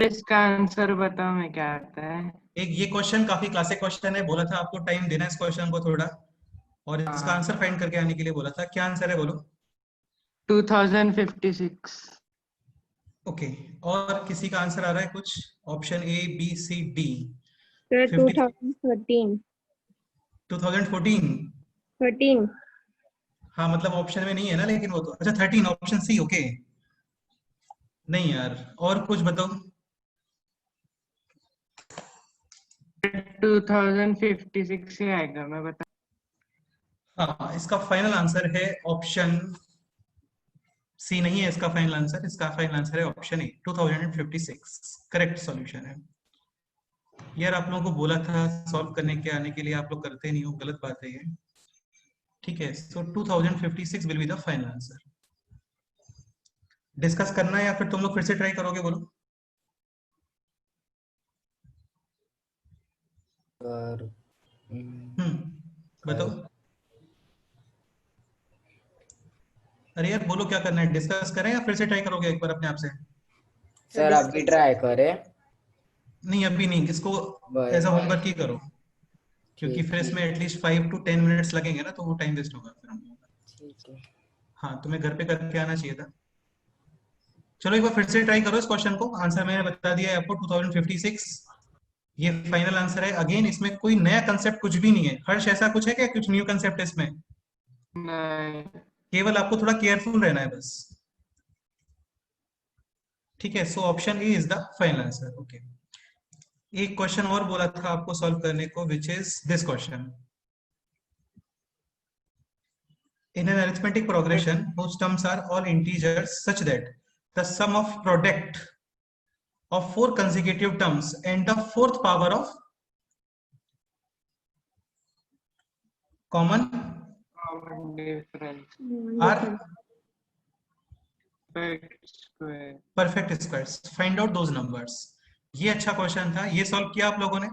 इसका आंसर बताओ मैं क्या आता है। एक ये क्वेश्चन काफी क्लासिक क्वेश्चन है, बोला था आपको टाइम देना इस क्वेश्चन को थोड़ा, और इसका हाँ, आंसर फाइंड करके आने के लिए बोला था। क्या आंसर है बोलो? 2056। ओके, और किसी का आंसर आ रहा है कुछ? Option A B C D. Sir 50 2013। 2014? 13। हाँ मतलब ऑप्शन में नहीं है ना, लेकिन वो तो अच्छा 13 ऑप्शन सी। ओके, नहीं यार, और कुछ बताओ। 2056 ही आएगा, मैं बता। हाँ, इसका फाइनल आंसर है ऑप्शन सी। नहीं है इसका फाइनल आंसर, इसका फाइनल आंसर है ऑप्शन ए 2056, करेक्ट सॉल्यूशन है। यार आप लोगों को बोला था सॉल्व करने के आने के लिए, आप लोग करते नहीं हो, गलत बात है ये। ठीक है, सो 2056 will be the final answer. Discuss करना है या फिर तुम लोग फिर से ट्राई करोगे, बोलो। और बताओ। अरे यार बोलो, क्या करना है? डिस्कस करें या फिर से ट्राई करोगे एक बार अपने आप से? सर अभी ट्राई करें। नहीं अभी नहीं, इसको एज अ होमवर्क ही करो, क्योंकि फिर इसमें एटलीस्ट 5 to 10 मिनट्स लगेंगे ना, तो वो टाइम वेस्ट होगा फिर हम लोगों का। ठीक है। हाँ, तुम्हें घर पे करके आना चाहिए था। चलो एक बार फिर से ट्राई करो इस क्वेश्चन को। आंसर मैंने बता दिया है आपको, 2056 ये फाइनल आंसर है। अगेन इसमें कोई नया कंसेप्ट कुछ भी नहीं है। हर्ष ऐसा कुछ है क्या, कुछ न्यू कंसेप्ट है इसमें? नहीं। केवल आपको थोड़ा केयरफुल रहना है बस। ठीक है, so option A is the final answer. Okay, एक क्वेश्चन और बोला था आपको सॉल्व करने को, which is this question. In an arithmetic progression whose terms are all integers such that the sum of product of 4 consecutive terms and the fourth power of common Common difference. are Square. perfect squares. Find out those numbers. ये अच्छा question था, ये solve किया आप लोगों ने?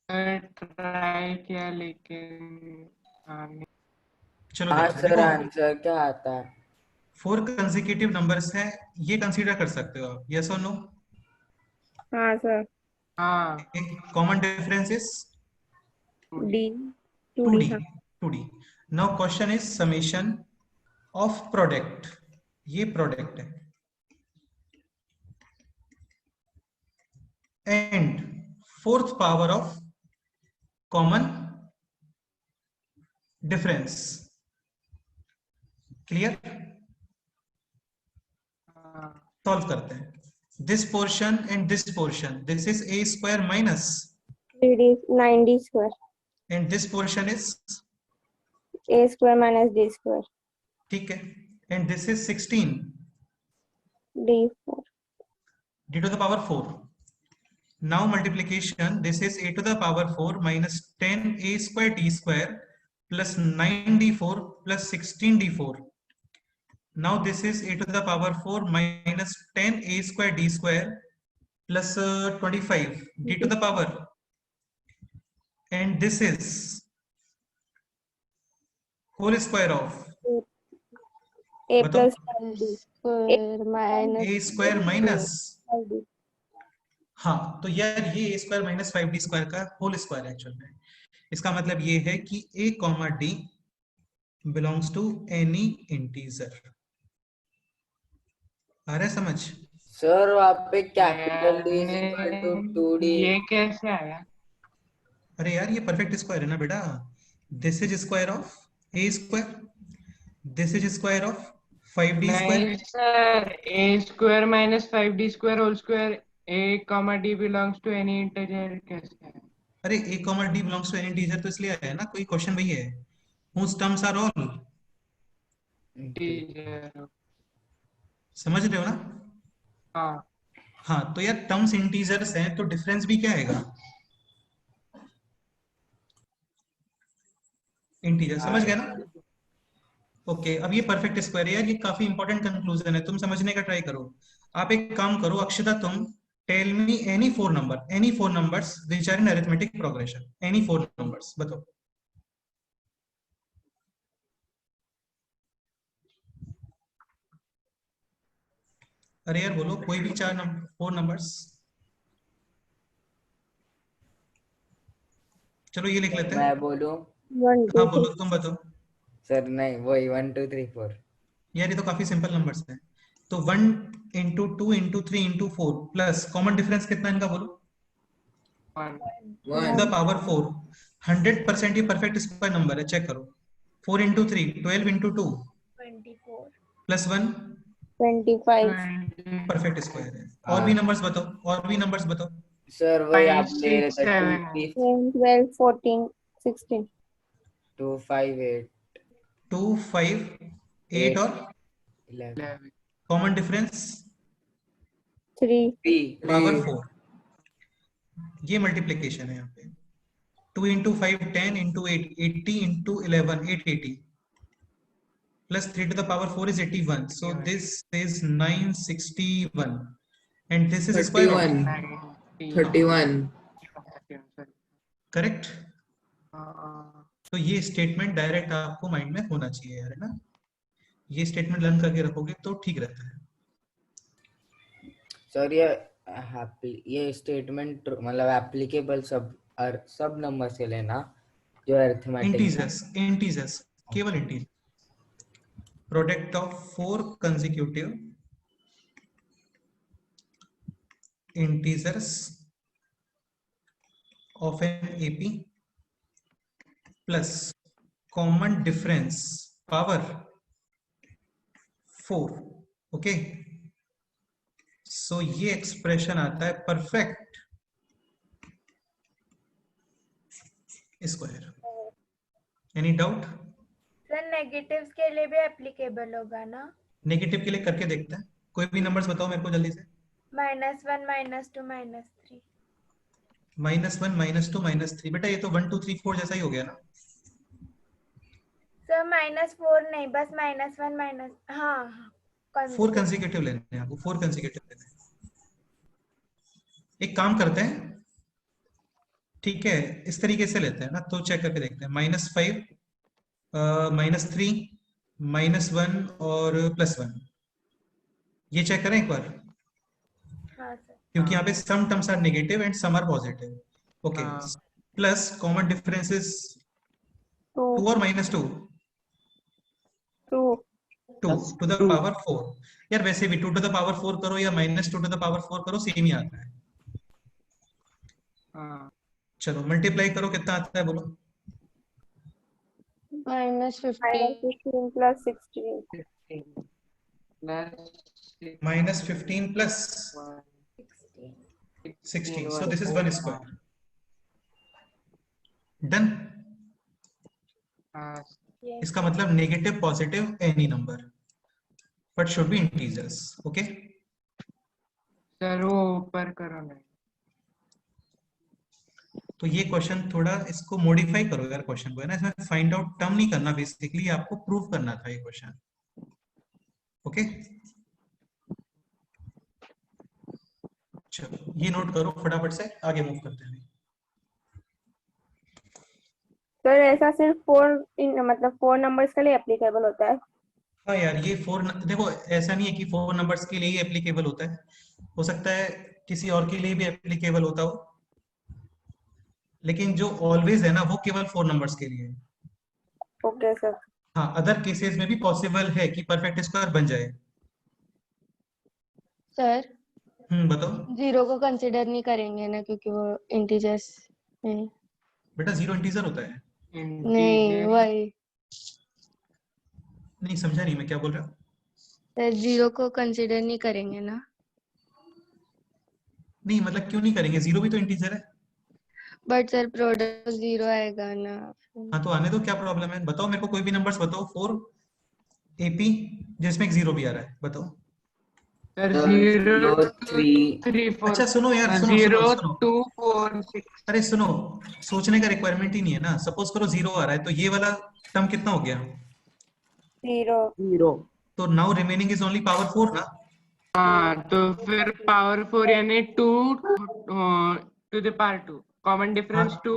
Try किया लेकिन नहीं। चलो हाँ देखते हैं। सर, देखो आंसर क्या आता है? 4 कंसेक्यूटिव नंबर्स हैं, ये कंसीडर कर सकते हो आप, यस और नो? हाँ सर। हाँ, common difference is D 2d। 2D हाँ। 2d। Now question is summation of product. ये प्रोडक्ट है and fourth power of common difference. Clear? Solve करते हैं। This portion and this portion, this is a square minus 3D 9D square and this portion is, A square minus D square ठीक है, and this is 16 D4 d to the power 4. Now multiplication, this is a to the power 4 minus 10 a square d square plus 9d4 plus 16d4. Now this is a to the power 4 minus 10 a square d square plus 25 d to the power, and this is whole square of, A बताओ, plus 5D square minus a square minus, 5D हाँ तो यार ये a square minus 5d square का whole square actual में। इसका मतलब ये है कि a comma d belongs to any integer. आ रहा है समझ? सर वहाँ पे capital D is equal to 2D। ये कैसे आया? अरे यार ये परफेक्ट स्क्वायर है ना बेटा। This is square of a square, this is square of 5d square. नहीं sir, a square minus 5d square whole square a comma d belongs to any integer कैसे है? अरे a comma d belongs to any integer तो इसलिए आया है ना, कोई क्वेश्चन वही है, whose terms are all। Integer. समझ रहे हो ना? हाँ। हाँ तो यार टर्म्स इंटीजर्स हैं तो डिफरेंस भी क्या आएगा, इंटीजर। समझ गए ना? ओके, अब ये परफेक्ट स्क्वायर है यार, ये काफी इंपॉर्टेंट कंक्लूजन है, तुम समझने का ट्राई करो। आप एक काम करो अक्षता, तुम tell me any four numbers which are in arithmetic progression, any four numbers बताओ। अरे यार बोलो कोई भी 4 नंबर्स। चलो ये लिख लेते हैं। मैं बोलूं? 1, हाँ 2, बोलो 3. तुम बताओ। सर नहीं, वही 1 2 3 4। यार ये तो काफी सिंपल नंबर्स है। तो 1 into 2 into 3 into 4 plus common difference कितना है इनका बोलो। 1 टू द पावर 4। 100% ये परफेक्ट स्क्वायर नंबर है, चेक करो। 4 into 3 12 into 2 24. Plus 1 25. 20 perfect square है। और भी हाँ नंबर्स बताओ, और भी नंबर्स बताओ। सर, वही 5 आप ले रहे 6 थे 2 7 3 10, 12, 14, 16. 2 5 8 2 5 8 8 और 11 11 कॉमन डिफरेंस 3. पावर 3 4। ये मल्टीप्लीकेशन है यहाँ पे। 2 into 5 10 into 8 80 into 11 880 plus 3 to the power 4 is 81. So this is 961 and this is square root. 31 90 31 correct. हाँ, तो ये स्टेटमेंट डायरेक्ट आपको माइंड में होना चाहिए यार, है ना। ये स्टेटमेंट लर्न करके रखोगे तो ठीक रहता है। सर, ये स्टेटमेंट मतलब एप्लीकेबल सब नंबर से लेना जो अरिथमेटिक में। इंटीजर्स केवल integer. Product of 4 consecutive integers of an AP plus common difference power 4। Okay, so ये एक्सप्रेशन आता है perfect square. Any doubt? Sir negatives के लिए भी एप्लीकेबल होगा ना? नेगेटिव के लिए करके देखते हैं। कोई भी नंबर्स बताओ मेरे को जल्दी से। -1 -2 -3। -1 -2 -3 बेटा ये तो 1 2 3 4 जैसा ही हो गया ना। सर -4 नहीं, बस -1 हाँ 4 कंसेक्यूटिव लेने हैं आपको, 4 कंसेक्यूटिव लेने हैं। एक काम करते हैं, ठीक है, इस तरीके से लेते हैं ना, तो चेक करके देखते हैं। -5 -3 -1 और +1 ये चेक करें एक बार, हाँ सर। क्योंकि यहाँ पे some terms are negative and some are positive. Okay, हाँ। प्लस कॉमन डिफरेंसेस 2 2, और -2 2. 2 टू द पावर 4। यार वैसे भी 2 टू द पावर 4 करो या -2 टू द पावर 4 करो सेम ही आता है। हाँ, चलो मल्टीप्लाई करो, कितना आता है बोलो। -15 plus 16. 15 plus -15 plus 16, so this is 1 square. Done. हाँ, इसका मतलब negative positive any number but should be integers. Okay, sir वो ऊपर करो ना। तो ये क्वेश्चन थोड़ा इसको मॉडिफाई करो यार, क्वेश्चन को है ना, इसमें फाइंड आउट टर्म नहीं करना, बेसिकली आपको प्रूव करना था ये क्वेश्चन। ओके, चलो ये नोट करो फटाफट से, आगे मूव करते हैं। सर ऐसा सिर्फ 4 नंबर्स के लिए एप्लीकेबल होता है? हाँ यार ये 4 देखो ऐसा नहीं है कि 4 नंबर्स के लिए ही एप्लीकेबल होता है, हो सकता है किसी और के लिए भी एप्लीकेबल होता हो, लेकिन जो ऑलवेज है ना वो केवल 4 नंबर्स के लिए है। Okay sir. हाँ, अदर केसेस में भी पॉसिबल है कि परफेक्ट स्क्वायर बन जाए। सर बताओ। 0 को कंसिडर नहीं करेंगे ना, क्योंकि वो इंटीजर्स है। बेटा 0 इंटीजर होता है? नहीं, वही नहीं समझा नहीं मैं क्या बोल रहा हूँ। सर 0 को कंसिडर नहीं करेंगे ना। नहीं मतलब क्यों नहीं करेंगे, 0 भी तो इंटीजर है। बट सर प्रोडक्ट 0 आएगा ना। हाँ तो आने दो, क्या प्रॉब्लम है, बताओ मेरे को कोई भी नंबर्स बताओ 4 एपी जिसमें एक 0 भी आ रहा है, बताओ। सर 0 2 3 4 अच्छा सुनो यार, सुनो 0 सुनो सुनो 2 4 6। अरे सुनो, सोचने का रिक्वायरमेंट ही नहीं है ना। सपोज करो 0 आ रहा है, तो ये वाला टर्म कितना हो गया? 0. तो now remaining is only power 4 ना। हाँ तो फिर पावर 4 यानी 2 to the power 2। Common difference 2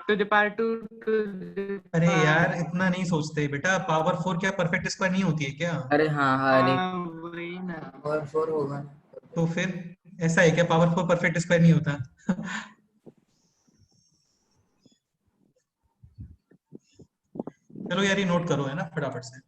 to the power 2 to the अरे यार इतना नहीं सोचते बेटा, पावर 4 क्या परफेक्ट स्क्वायर नहीं होती है क्या? अरे हाँ हाँ अरे वही ना। और 4 होगा ना। तो फिर ऐसा है क्या, पावर 4 परफेक्ट स्क्वायर नहीं होता? चलो यार ये नोट करो है ना फटाफट से।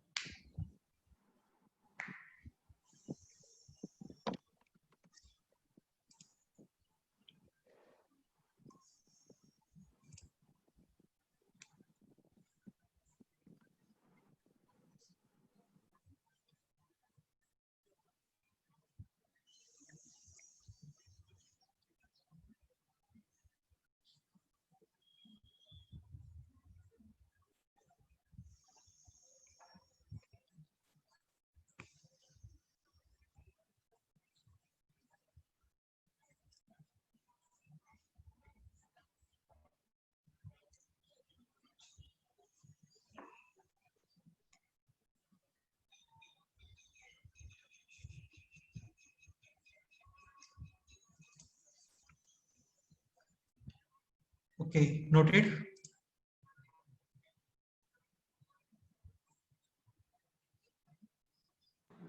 Okay noted.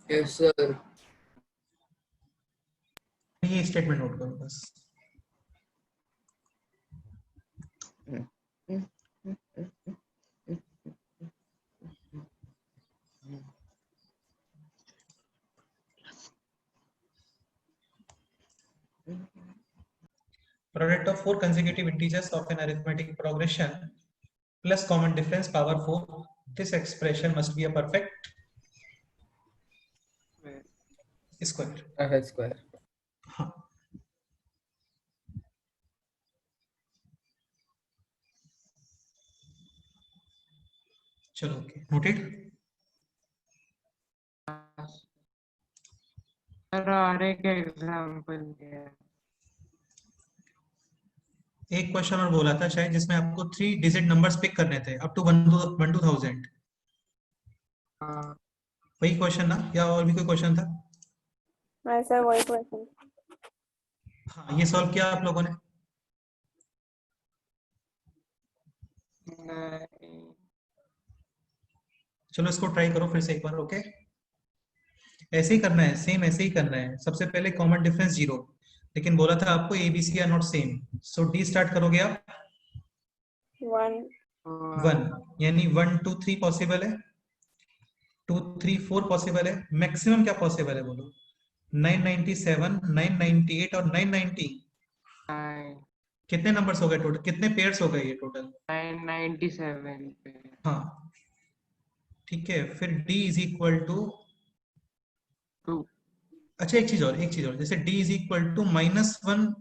Yes sir. ये स्टेटमेंट नोट करो बस। Product of four consecutive integers of an arithmetic progression plus common difference power 4. This expression must be a perfect square. perfect square. हाँ चलो ओके नोटेड। सर और एक example दिया। एक question और बोला था शायद जिसमें आपको 3 डिजिट नंबर्स पिक करने थे अप टू 1 to 1000। हाँ वही क्वेश्चन ना, या और भी कोई क्वेश्चन था? हाँ सर वही क्वेश्चन। हाँ ये सॉल्व किया आप लोगों ने? नहीं। चलो इसको ट्राई करो फिर से एक बार। ओके ऐसे ही करना है, सेम ऐसे ही करना है। सबसे पहले कॉमन डिफरेंस 0, लेकिन बोला था आपको ABC are not same, so d start करोगे आप 1, यानी 1 2 3 पॉसिबल है, 2 3 4 पॉसिबल है। मैक्सिमम क्या पॉसिबल है बोलो? 997, 998 और 990। कितने नंबर्स हो गए टोटल, कितने पेयर्स हो गए ये टोटल? 997 पे। हाँ ठीक है, फिर d इज इक्वल टू 2। अच्छा एक चीज और जैसे d इज इक्वल टू -1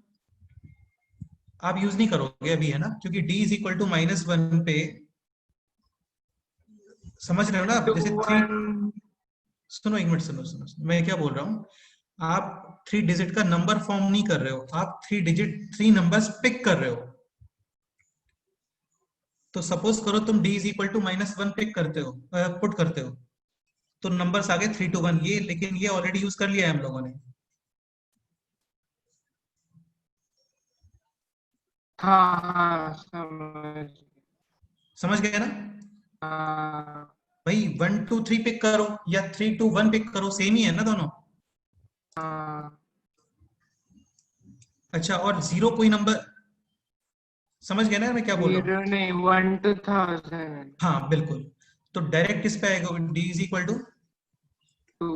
आप यूज नहीं करोगे अभी है ना, क्योंकि d इज इक्वल टू -1 पे समझ रहे हो ना आप? जैसे 3 सुनो एक मिनट, सुनो मैं क्या बोल रहा हूँ। आप 3 डिजिट का नंबर फॉर्म नहीं कर रहे हो, आप 3 नंबर्स पिक कर रहे हो। तो सपोज करो तुम d is equal to -1 pick करते हो, पुट करते हो, तो नंबर्स आ गए 3 to 1 ये, लेकिन ये ऑलरेडी यूज कर लिया है हम लोगों ने। हाँ समझ गए ना हाँ भाई? 1 2 3 पिक करो या 3 2 1 पिक करो, सेम ही है ना दोनों। हाँ। अच्छा और 0 कोई नंबर, समझ गए ना मैं क्या बोल रहा हूँ? 0 नहीं 1 to 1000। हाँ बिल्कुल। तो डायरेक्ट इस पे आएगा d is equal to 2।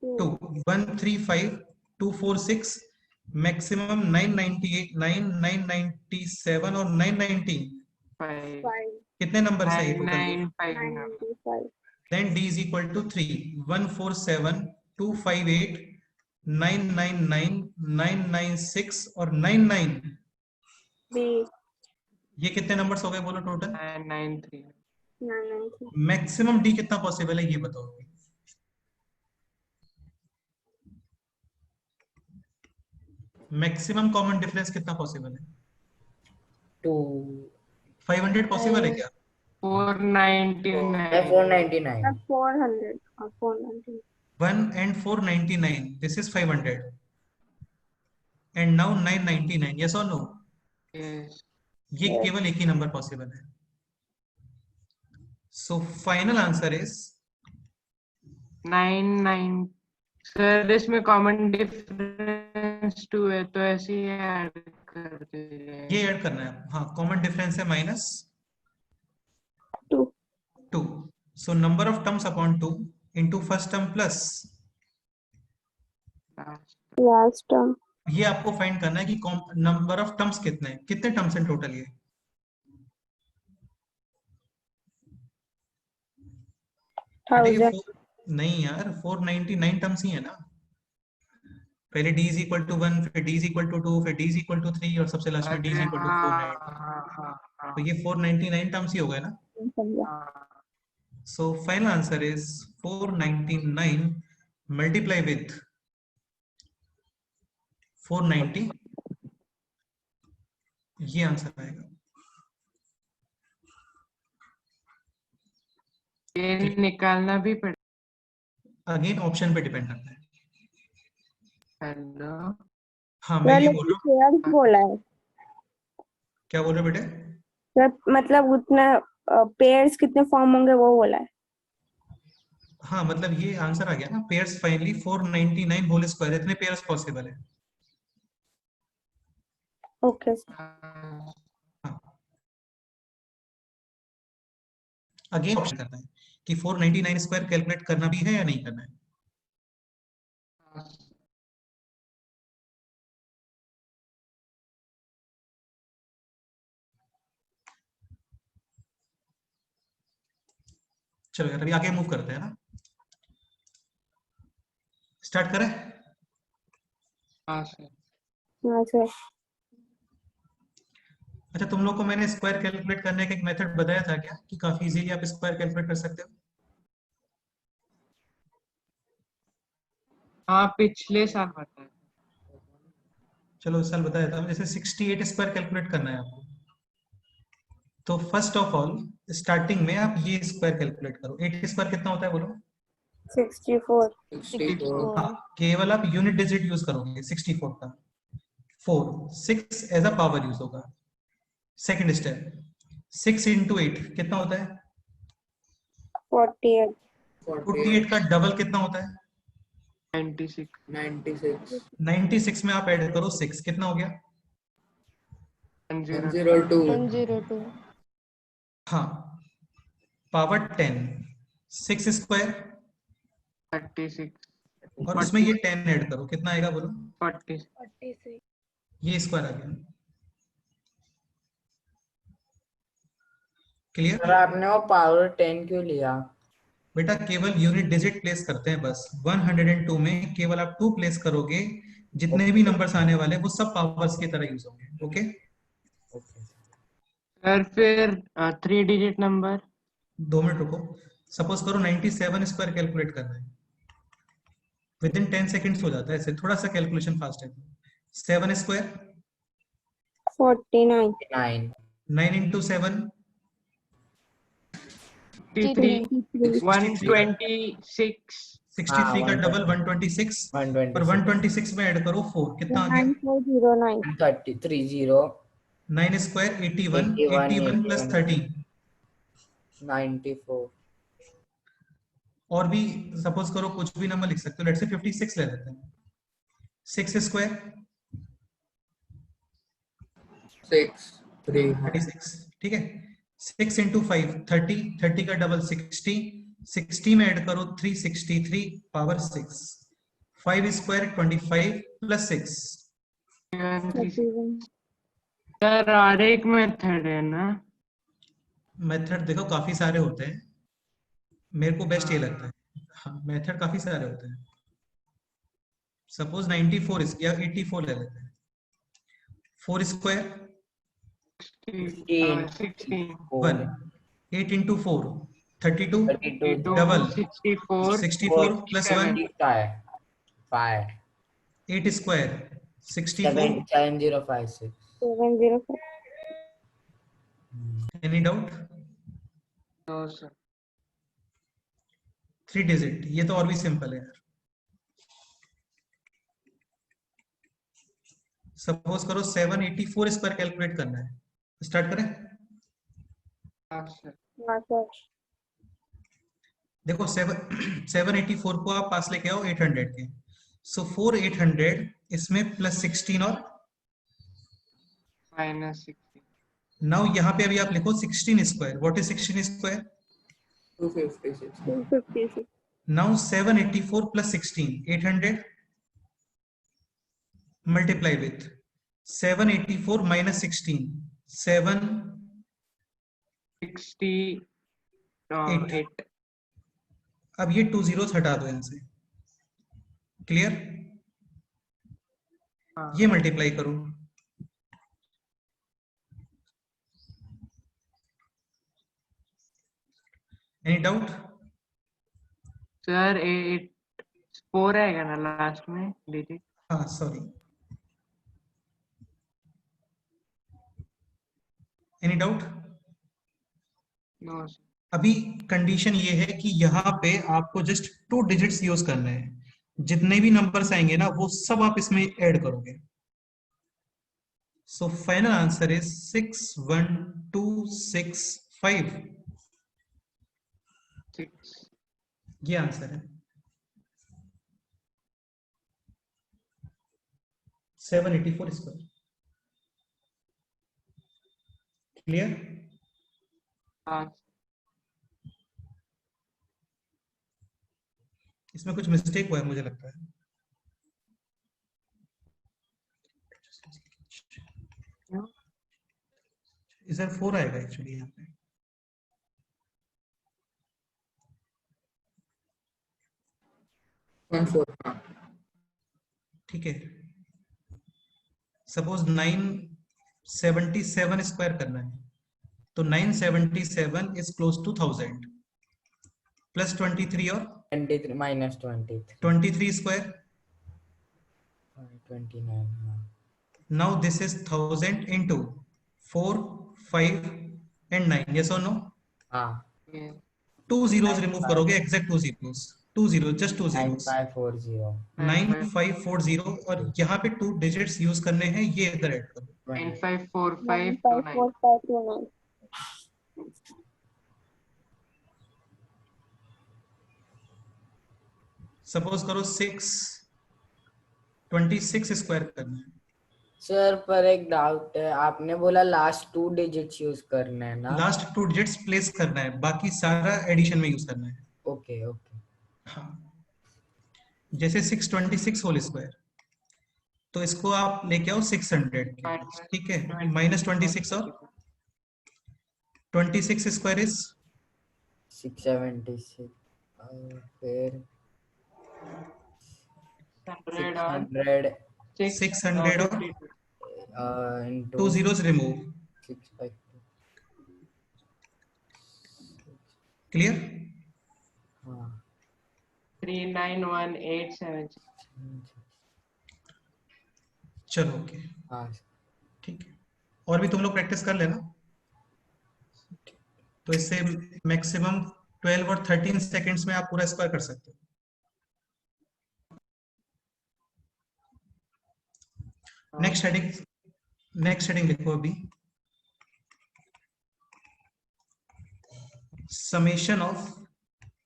2 1 3 5 2 4 6, maximum 998 997 और 990। 5 कितने नंबर है ये total? 995। Then d is equal to 3 147 258 999 996 और 99। बी ये कितने नंबर्स हो गए बोलो टोटल? 993। 993। मैक्सिमम d कितना पॉसिबल है ये बताओ। मैक्सिमम कॉमन डिफरेंस कितना पॉसिबल है? 2 500 पॉसिबल है क्या? 499। 499 400 और 499। 1 and 499, this is 500 and now 999, yes or no? Yes. ये Yes. केवल एक ही नंबर पॉसिबल है। So final answer is 9 9। Sir इसमें कॉमन डिफरेंस 2 है तो ऐसे ही ऐड कर दीजिए। ये ऐड करना है। हाँ, कॉमन डिफरेंस है Two. -2। So number of terms upon 2 into first term plus, Last term. ये आपको फाइंड करना है कि नंबर ऑफ टर्म्स कितने टर्म्स हैं टोटल। ये बेटे ये 1000. नहीं यार, 499 टर्म्स ही है ना। पहले d इज इक्वल टू 1, फिर d इज इक्वल टू 2, फिर d इज इक्वल टू 3 और सबसे लास्ट में d इज अरे इक्वल टू हाँ 490। हाँ हाँ तो ये 499 टर्म्स ही हो गए ना। समझा. हाँ। So final answer is 499 multiply with 490, ये आंसर आएगा। ये निकालना भी पड़ेगा। अगेन ऑप्शन पे डिपेंड करता है। हेलो हाँ मैं ये बोल रहा हूँ। पेयर्स बोला है क्या बोल रहे हो बेटे? तो मतलब उतना पेयर्स कितने फॉर्म होंगे वो बोला है. हाँ मतलब ये आंसर आ गया ना, पेयर्स फाइनली 499 होल स्क्वायर, इतने पेयर्स पॉसिबल है। ओके. हाँ अगेन ऑप्शन करता है कि 499 स्क्वायर कैलकुलेट करना भी है या नहीं करना है। चलो यार अभी आगे मूव करते हैं ना, स्टार्ट करें। हाँ सर। हाँ सर. अच्छा तुम लोग को मैंने स्क्वायर कैलकुलेट करने का एक मेथड बताया था क्या, कि काफी इजीली आप स्क्वायर कैलकुलेट कर सकते हो। हाँ पिछले साल बताया। चलो इस साल बताया था। जैसे 68 स्क्वायर कैलकुलेट करना है आपको, तो फर्स्ट ऑफ ऑल स्टार्टिंग में आप ये स्क्वायर कैलकुलेट करो। 8 स्क्वायर कितना होता है बोलो? 64. 64. हाँ केवल आप यूनिट डिजिट यूज करोगे 64 का। 4 6 एज अ पावर यूज होगा। सेकंड स्टेप 6 इंटू 8 कितना होता है? 48. 48 का डबल कितना होता है? 96 96. 96 में आप ऐड करो 6, कितना हो गया? 102. 102. हाँ पावर 10 6 स्क्वायर 36 और उसमें ये 10 ऐड करो, कितना आएगा बोलो? 40 46. ये स्क्वायर आ गया। क्लियर? सर आपने वो पावर 10 क्यों लिया? बेटा केवल यूनिट डिजिट प्लेस करते हैं बस। 102 में केवल आप 2 प्लेस करोगे, जितने भी नंबर्स आने वाले हैं वो सब पावर्स की तरह यूज होंगे। Okay okay. सर फिर 3 डिजिट नंबर 2 मिनट रुको। सपोज करो 97 स्क्वायर कैलकुलेट करना है, विद इन 10 सेकेंड्स हो जाता है। ऐसे थोड़ा सा कैलकुलेशन फास्ट है। 7 स्क्वायर 49. 9. 9 इंटू 7 53 126 63 का डबल 126 और 126. 126 में ऐड करो 4, कितना आ गया? 9409. 30. 30. 9 स्क्वायर 81 81, 81 प्लस 13 94. और भी सपोज करो कुछ भी नंबर लिख सकते हो। लेट्स से 56 ले लेते हैं। 6 स्क्वायर 6. 3. 36, ठीक है। 6 इंटू 5 30, 30 का डबल 60, 60 में ऐड करो 363 पावर 6। 5 square 25 plus 6। 31. सर और एक मेथड है ना। मेथड देखो काफी सारे होते हैं, मेरे को बेस्ट ये लगता है। हाँ मेथड काफी सारे होते हैं। सपोज 94 या 84 ले लेते हैं। 4 square 16 1, 8 into 4 32 32. Double 64 64 plus 1 5. 8 square 64। 7056. 705. Any doubt? तो सर 3 डिजिट, ये तो और भी सिंपल है यार। सपोज करो 784 स्क्वायर कैलकुलेट करना है, स्टार्ट करें? हाँ सर। हाँ सर। देखो 784 को आप पास लेके आओ 800 के, सो 4 800 इसमें प्लस 16 और -60। नाउ यहाँ पे अभी आप लिखो 16 square. What is 16 square? 256 256 now 784 plus 16 800 multiply with 784 minus 16 7 68। अब ये 2 जीरोस हटा दो यहाँ से। क्लियर? हाँ ये मल्टीप्लाई करो। Any doubt? सर 4 आएगा ना लास्ट में डिजिट? हाँ sorry, any doubt? No sir. अभी कंडीशन ये है कि यहाँ पे आपको जस्ट 2 डिजिट्स यूज करने हैं। जितने भी नंबर्स आएंगे ना वो सब आप इसमें ऐड करोगे। So final answer is 61265। 6। ये आंसर है। 784 स्क्वायर। क्लियर? हाँ इसमें कुछ मिस्टेक हुआ है मुझे लगता है। क्यों? इधर 4 आएगा एक्चुअली यहाँ पे। ठीक है, सपोज 977 स्क्वायर करना है, तो 977 इज क्लोज टू 1000 प्लस 23 और 23 माइनस 23 23 स्क्वायर। 29 हाँ। Now this is 1000 into 4 5 and 9, yes or no? हाँ 2 zeros रिमूव करोगे, exact 2 zeros, 2 zeros, just 2 zeros, 9540 9540, और यहाँ पे 2 डिजिट्स यूज करने हैं, ये इधर ऐड करो। 954529। 954529। सपोज करो 626 स्क्वायर करना है। सर पर एक डाउट है, आपने बोला लास्ट 2 डिजिट्स यूज करना है ना? लास्ट 2 डिजिट्स प्लेस करना है, बाकी सारा एडिशन में यूज करना है। ओके ओके हाँ, जैसे 626 होल स्क्वायर, तो इसको आप लेके आओ 600 के पास, ठीक है, माइनस 26 और 26 स्क्वायर इज 676 फिर 600 600 और into 2 zeros रिमूव। 652 क्लियर? हाँ 391876। चलो ओके, हाँ ठीक है, और भी तुम लोग प्रैक्टिस कर लेना, तो इससे मैक्सिमम 12 और 13 सेकेंड्स में आप पूरा स्क्वायर कर सकते हो। नेक्स्ट हेडिंग लिखो अभी, summation of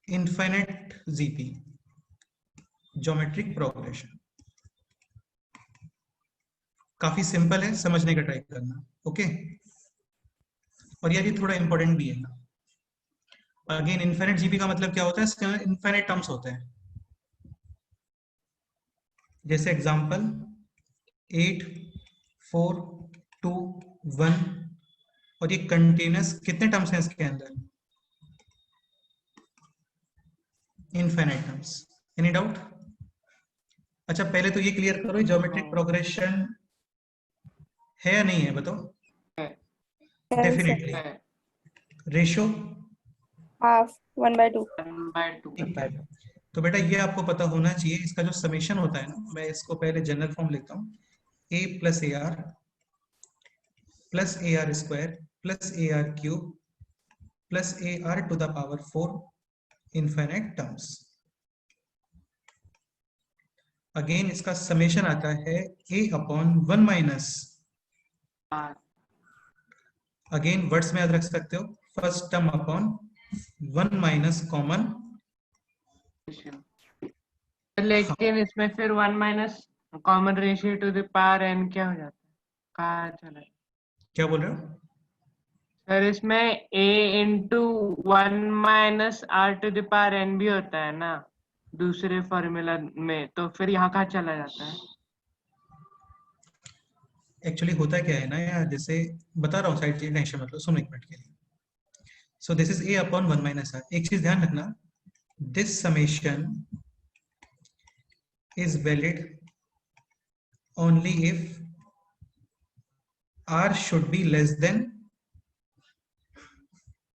infinite GP, geometric progression. काफी सिंपल है, समझने का ट्राई करना, ओके। और यार ये थोड़ा इंपॉर्टेंट भी है ना। अगेन इनफाइनाइट जीपी का मतलब क्या होता है? इसके इनफाइनाइट टर्म्स होते हैं। जैसे एग्जांपल 8 4 2 1, और ये कंटिन्यूअस कितने टर्म्स हैं इसके अंदर? Infinite terms. Any doubt? अच्छा पहले तो ये क्लियर करो, ज्योमेट्रिक प्रोग्रेशन है या नहीं है, बताओ। डेफिनेटली। Ratio half 1/2। 1/2। तो बेटा ये आपको पता होना चाहिए, इसका जो समेशन होता है ना, मैं इसको पहले जनरल फॉर्म लिखता हूँ, a plus a r square plus a r cube plus a r to the power 4 infinite terms. Again इसका समेशन आता है a upon 1 minus again words में याद रख सकते हो, first term upon 1 minus common. लेकिन इसमें फिर 1 minus common ratio to the power n क्या हो जाता है, कहाँ चला है? क्या बोल रहे हो? सर इसमें a into 1 minus r to the power n भी होता है ना दूसरे फॉर्मूला में, तो फिर यहाँ कहाँ चला जाता है? एक्चुअली होता क्या है ना यार, जैसे बता रहा हूँ साइड चीज, टेंशन मतलब सुनो एक मिनट के लिए। So this is a upon 1 minus r. एक चीज ध्यान रखना, this summation is valid only if r should be less than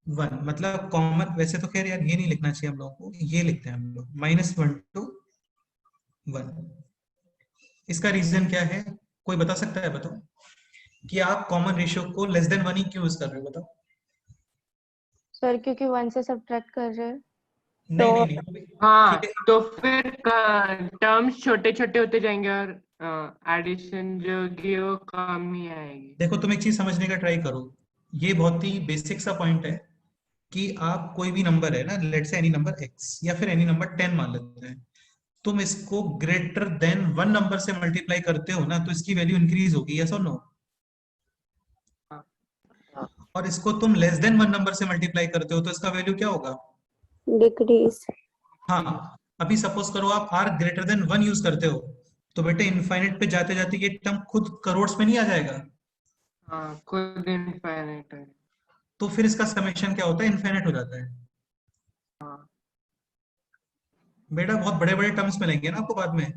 1। मतलब कॉमन, वैसे तो खैर यार ये नहीं लिखना चाहिए हम लोगों को, ये लिखते हैं हम लोग -1 to 1। इसका रीजन क्या है, कोई बता सकता है? बताओ कि आप कॉमन रेशियो को लेस देन 1 ही क्यों यूज कर रहे हो, बताओ। सर क्योंकि 1 से सब्ट्रैक्ट कर रहे हैं। नहीं नहीं नहीं, हाँ, ठीक है। तो फिर टर्म्स छोटे छोटे होते जाएंगे और एडिशन जो होगी वो कम ही आएगी। देखो तुम एक चीज समझने का ट्राई करो, ये बहुत ही बेसिक सा पॉइंट है कि आप कोई भी नंबर है ना, लेट से एनी नंबर x या फिर एनी नंबर 10 मान लेते हैं, तुम इसको ग्रेटर देन 1 नंबर से मल्टीप्लाई करते हो ना, तो इसकी वैल्यू इंक्रीज होगी, यस और नो? और इसको तुम लेस देन 1 नंबर से मल्टीप्लाई करते हो तो इसका वैल्यू क्या होगा? डिक्रीज। हाँ, अभी सपोज करो आप r ग्रेटर देन 1 यूज करते हो, तो बेटे इनफाइनाइट पे जाते जाते ये टर्म खुद करोड़ में नहीं आ जाएगा? हाँ, खुद इनफाइनाइट है। तो फिर इसका समेशन क्या होता है? इनफाइनाइट हो जाता है। हाँ, बेटा बहुत बड़े बड़े टर्म्स मिलेंगे ना आपको बाद में।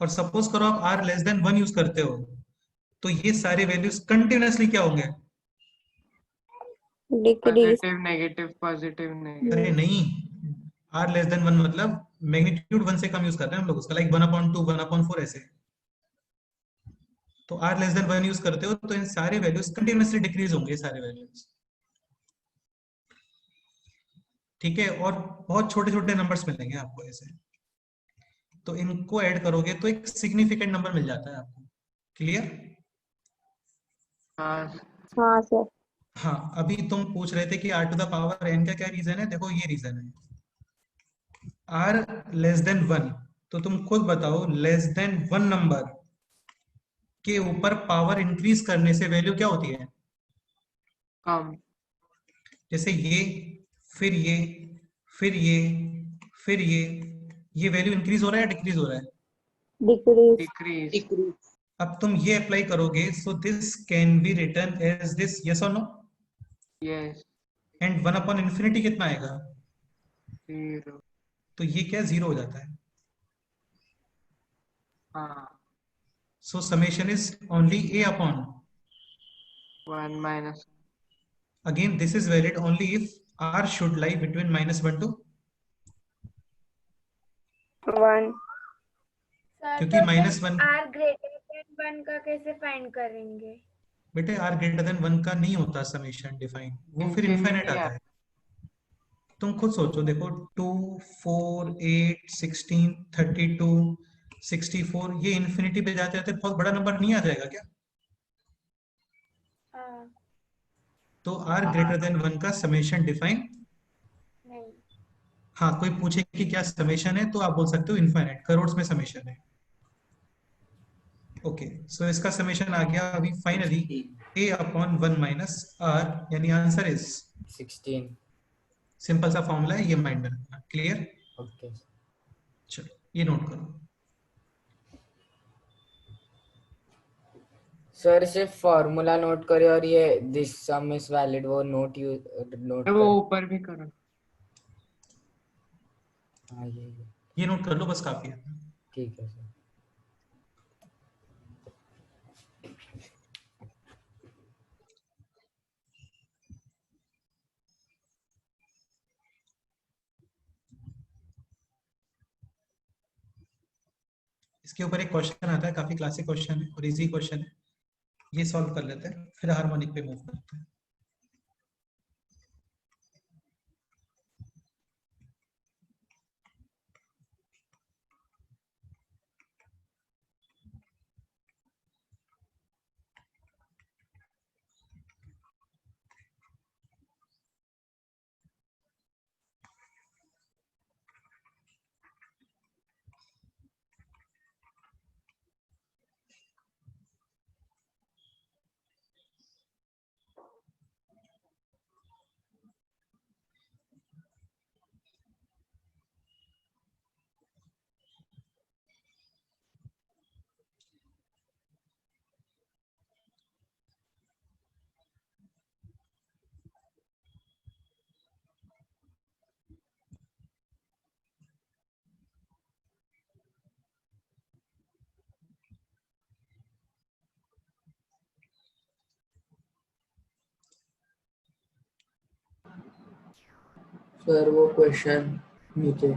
और सपोज करो आप r लेस देन 1 यूज करते हो, तो ये सारे वैल्यूज कंटिन्यूअसली क्या होंगे? Decrease. Positive negative positive negative. अरे नहीं, r लेस देन 1 मतलब मैग्नीट्यूड 1 से कम यूज कर रहे हैं हम लोग उसका, लाइक 1/2 1/4 ऐसे। तो r लेस देन 1 यूज करते हो तो इन सारे वैल्यूज कंटिन्यूअसली डिक्रीज होंगे, ये सारे वैल्यूज। ठीक है, और बहुत छोटे छोटे नंबर्स मिलेंगे आपको ऐसे, तो इनको ऐड करोगे तो एक सिग्निफिकेंट नंबर मिल जाता है आपको। क्लियर? हाँ, हाँ सर। हाँ, अभी तुम पूछ रहे थे कि r to the power n का क्या रीजन है। देखो ये रीजन है, r लेस देन 1, तो तुम खुद बताओ लेस देन 1 नंबर के ऊपर पावर इंक्रीज करने से वैल्यू क्या होती है? कम। जैसे ये, फिर ये, फिर ये, फिर ये वैल्यू इंक्रीज हो रहा है या डिक्रीज हो रहा है? डिक्रीज। डिक्रीज। अब तुम ये अप्लाई करोगे, so this can be written as this, yes और नो? यस। एंड 1/infinity कितना आएगा? 0। तो ये क्या जीरो हो जाता है। हाँ, सो summation is only a upon, 1 minus. again this is valid only if r should lie between -1 to, 1। Sir क्योंकि तो -1। फिर r ग्रेटर देन 1 का कैसे फाइंड करेंगे? बेटे r ग्रेटर देन 1 का नहीं होता समेशन डिफाइन, वो फिर इनफाइनाइट इंफिनिटी आता है। तुम खुद सोचो, देखो 2 4 8 16 32 64, ये इन्फिनिटी पे जाते जाते बहुत बड़ा नंबर नहीं आ जाएगा क्या? हाँ। तो r ग्रेटर देन 1 का समेशन डिफाइन, नहीं। हाँ कोई पूछे कि क्या समेशन है तो आप बोल सकते हो इनफाइनाइट, करोड़ में समेशन है। ओके, सो इसका समेशन आ गया अभी finally a upon 1 minus r, यानी आंसर इज 16। सिंपल सा फॉर्मूला है, ये माइंड में रखना। क्लियर? ओके चलो ये नोट करो। सर, सिर्फ फॉर्मूला नोट करे और ये दिस सम इज वैलिड वो नोट वो कर। ऊपर भी करो। हाँ ये नोट कर लो बस, काफी है। ठीक है सर। इसके ऊपर एक क्वेश्चन आता है, काफी क्लासिक क्वेश्चन है और इजी क्वेश्चन है, ये सॉल्व कर लेते हैं फिर हार्मोनिक पे मूव करते हैं। सर वो क्वेश्चन नीचे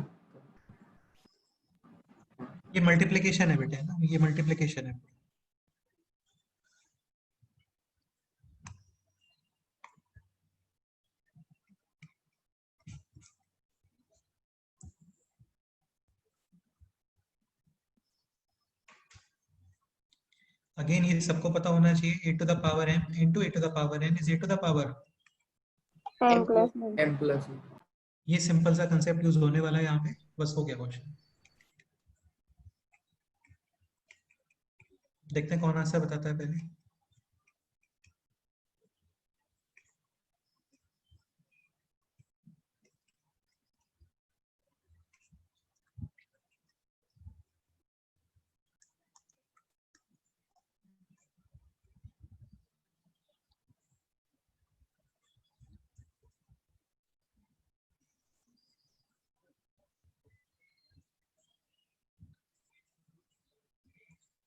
ये मल्टीप्लिकेशन है बेटे, ना ये मल्टीप्लिकेशन है। अगेन ये सबको पता होना चाहिए, a to the power m into a to the power n is a to the power। m plus n. m plus ये सिंपल सा कंसेप्ट यूज होने वाला है यहाँ पे, बस हो गया क्वेश्चन। देखते हैं कौन आंसर बताता है पहले।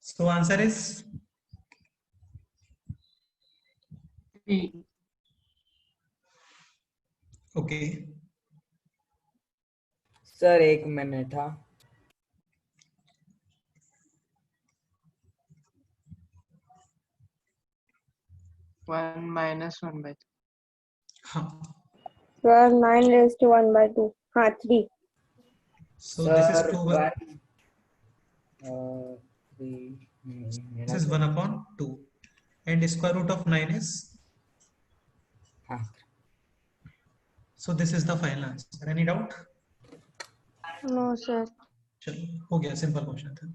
So answer is 3. okay। Sir 1 minute. हाँ 1 minus 1 by 3. हाँ, Sir, 9 raised to 1 by 2. हाँ 3. so this is sir 2 this is 1 upon 2 and square root of 9 is, हाँ so this is the final answer। any doubt? No, sir. चलो हो गया, simple question था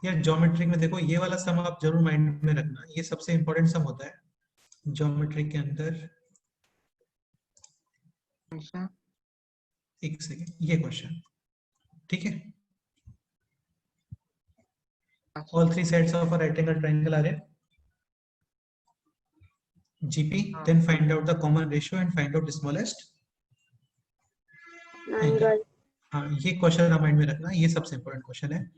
यार। Geometry में देखो ये वाला सम आप जरूर माइंड में रखना, ये सबसे इंपॉर्टेंट सम होता है ज्योमेट्री के अंदर। अच्छा, एक सेकेंड, ये क्वेश्चन ठीक है। all three sides of a right angle triangle are in GP, then find out the common ratio and find out the smallest angle। हाँ ये क्वेश्चन आप माइंड में रखना, ये सबसे इंपॉर्टेंट क्वेश्चन है,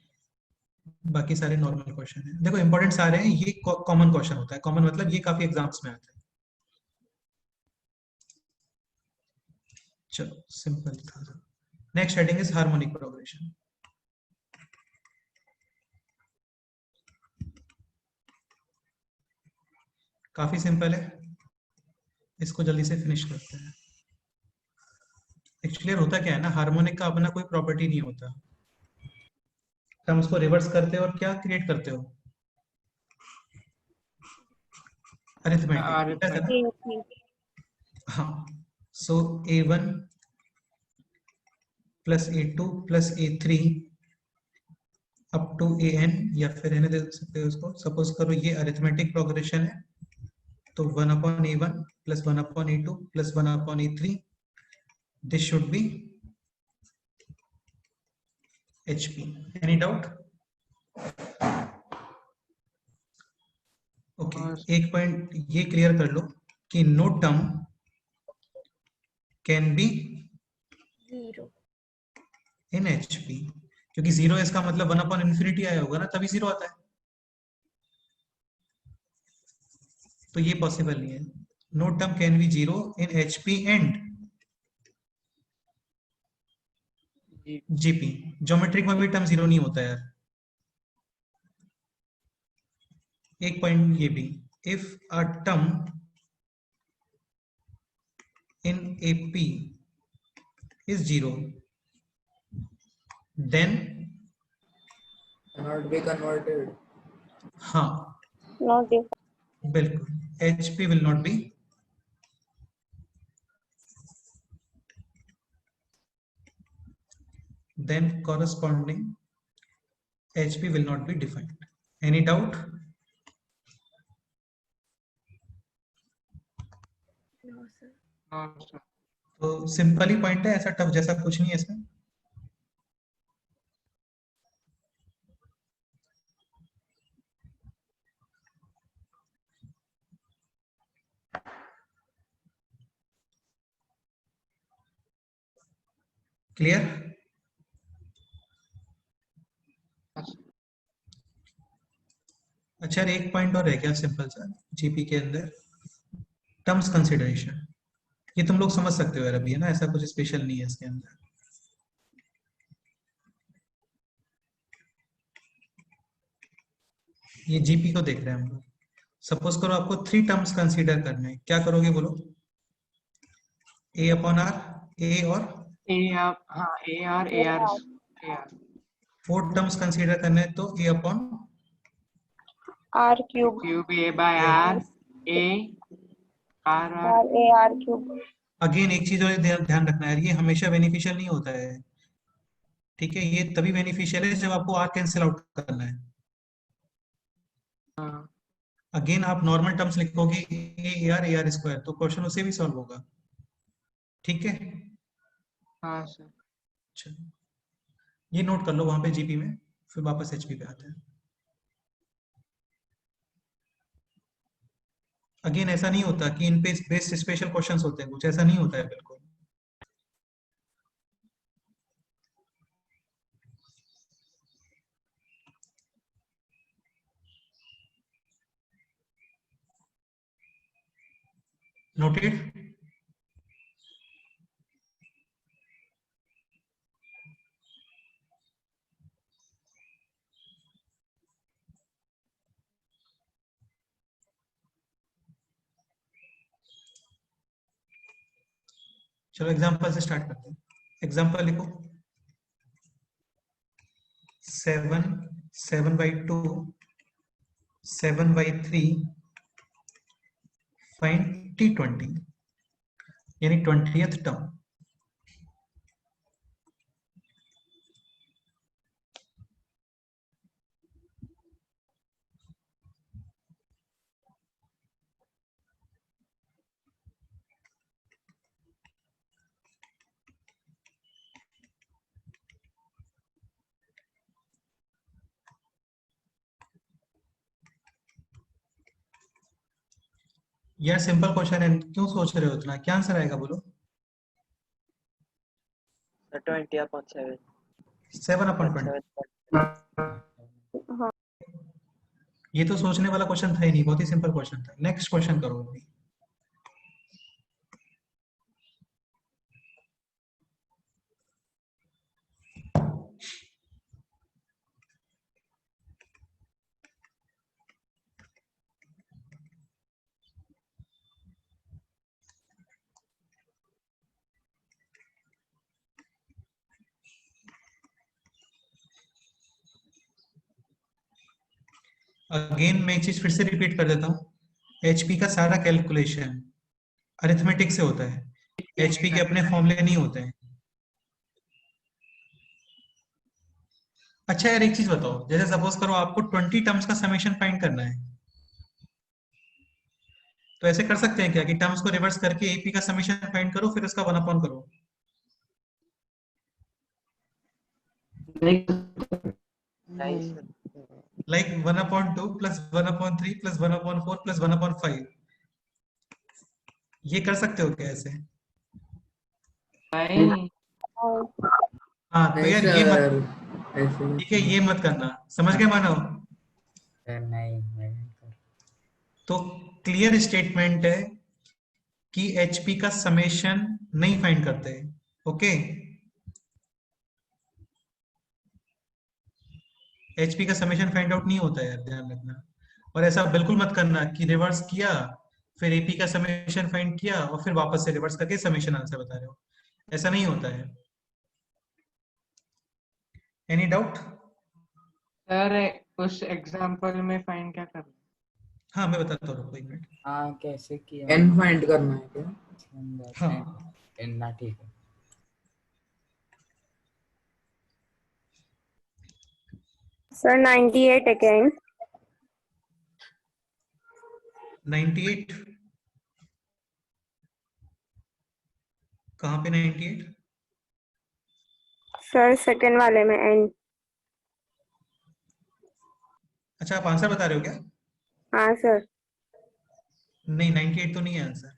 बाकी सारे नॉर्मल क्वेश्चन है। देखो इंपॉर्टेंट सारे हैं, ये कॉमन क्वेश्चन होता है। कॉमन मतलब ये काफी एग्जाम्स में आता है। चलो सिंपल था। Next heading is harmonic progression. काफी सिंपल है, इसको जल्दी से फिनिश करते हैं। एक्चुअली होता क्या है ना, हार्मोनिक का अपना कोई प्रॉपर्टी नहीं होता, हम उसको रिवर्स करते हो और क्या क्रिएट करते हो, अरिथमेटिक। हाँ, so a1 plus a2 plus a3 up to an, या फिर रहने दे सकते हो उसको। सपोज करो ये अरिथमेटिक प्रोग्रेशन है, तो 1 upon a1 plus 1 upon a2 plus 1 upon a3, this should be HP। Any doubt? Okay, एक पॉइंट ये क्लियर कर लो कि no term can be 0 in HP, क्योंकि 0 इसका मतलब 1 upon infinity आया होगा ना, तभी 0 आता है, तो ये पॉसिबल नहीं है। No term can be 0 in HP and GP। Geometric में भी टर्म 0 नहीं होता यार। एक पॉइंट ये भी, if a term in AP is 0, then cannot be converted। हाँ Not if. बिल्कुल, HP will not be then corresponding HP will not be defined। any doubt? No, sir. अच्छा, तो सिंपल ही पॉइंट है, ऐसा टफ जैसा कुछ नहीं है इसमें। क्लियर? अच्छा एक पॉइंट और है क्या सिंपल सा GP के अंदर, टर्म्स कंसिडरेशन। ये तुम लोग समझ सकते हो यार अभी, है ना, ऐसा कुछ स्पेशल नहीं है इसके अंदर। ये जीपी को देख रहे हैं हम लोग। सपोज करो आपको 3 टर्म्स कंसीडर करने हैं, क्या करोगे बोलो? ए अपॉन आर, ए और ए आप हाँ a r a r a r 4 terms consider करने हैं, तो a upon r cube cube a by r a r r r a r cube. Again एक चीज और ध्यान रखना है, ये हमेशा बेनिफिशियल नहीं होता है, ठीक है? ये तभी बेनिफिशियल है जब आपको आर कैंसिल आउट करना है। हाँ अगेन आप नॉर्मल टर्म्स लिखोगे ए आर स्क्वायर, तो क्वेश्चन उसे भी सॉल्व होगा, ठीक है? हाँ सर। चलो ये नोट कर लो वहां पे जीपी में, फिर वापस एचपी पे आते हैं। अगेन ऐसा नहीं होता कि इन पे बेस्ड स्पेशल क्वेश्चंस होते हैं, कुछ ऐसा नहीं होता है बिल्कुल। नोटेड? चलो एग्जांपल से स्टार्ट करते हैं। एग्जांपल लिखो, 7/2 7/3 फाइंड T20, यानी 20th टर्म। यार सिंपल क्वेश्चन है, क्यों सोच रहे हो इतना? क्या आंसर आएगा बोलो? 20/7 7/20। हाँ ये तो सोचने वाला क्वेश्चन था ही नहीं, बहुत ही सिंपल क्वेश्चन था। नेक्स्ट क्वेश्चन करो अभी। अगेन मैं एक चीज फिर से रिपीट कर देता हूँ, एचपी का सारा कैलकुलेशन अरिथमेटिक से होता है, एचपी के अपने फॉर्मूले नहीं होते हैं। अच्छा यार एक चीज बताओ, जैसे सपोज करो आपको 20 टर्म्स का समेशन फाइंड करना है, तो ऐसे कर सकते हैं क्या कि टर्म्स को रिवर्स करके एपी का समेशन फाइंड करो, फिर उसका 1/, करो? नहीं sir, like 1/2 plus 1/3 plus 1/4 plus 1/5, ये कर सकते हो क्या ऐसे? नहीं हाँ तो नहीं यार ये मत, सर, ऐसे ठीक है ये मत करना, समझ गए मानव? सर नहीं, मैं नहीं कर। तो क्लियर स्टेटमेंट है कि एचपी का समेशन नहीं फाइंड करते, ओके? एचपी का समेशन फाइंड आउट नहीं होता है यार, ध्यान रखना। और ऐसा बिल्कुल मत करना कि रिवर्स किया फिर एपी का समेशन फाइंड किया और फिर वापस से रिवर्स करके समेशन आंसर बता रहे हो, ऐसा नहीं होता है। Any doubt? सर उस एग्जांपल में फाइन क्या करना? हाँ मैं बताता हूँ, रुको एक मिनट। हाँ कैसे किया? एन फाइंड करना है क्या? हाँ ना ठीक है। Sir 98 again. 98, कहाँ पे 98? सर सेकंड वाले में एंड। अच्छा आप आंसर बता रहे हो क्या? हाँ सर। नहीं 98 तो नहीं है आंसर।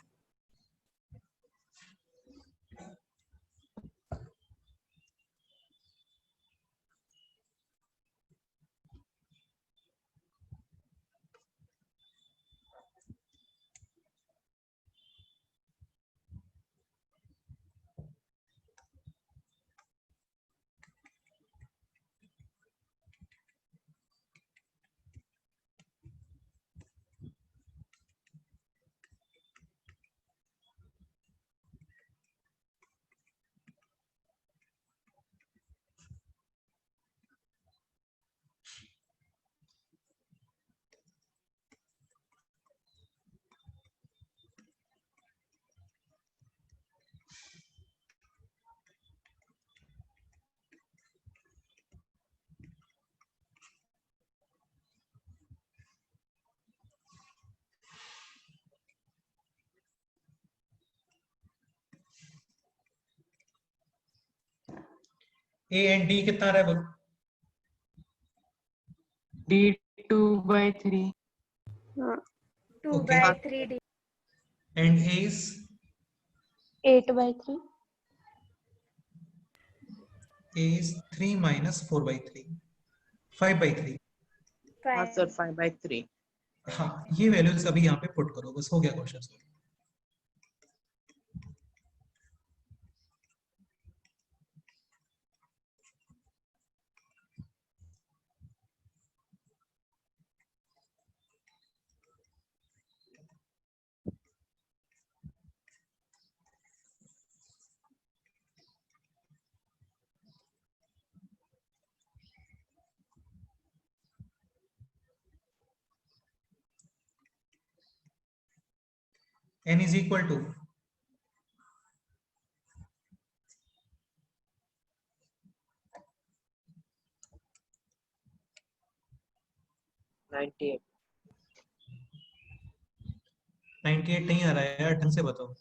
ए एंड डी कितना आ रहा है बोलो? D2/3 हाँ 2/3 D. And A is 8/3 A is 3 minus 4/3 5/3। हाँ Five. सर 5/3। हाँ ये वैल्यूज अभी यहाँ पे पुट करो, बस हो गया question solve. n is equal to 98। 98 नहीं आ रहा है यार, ढंग से बताओ।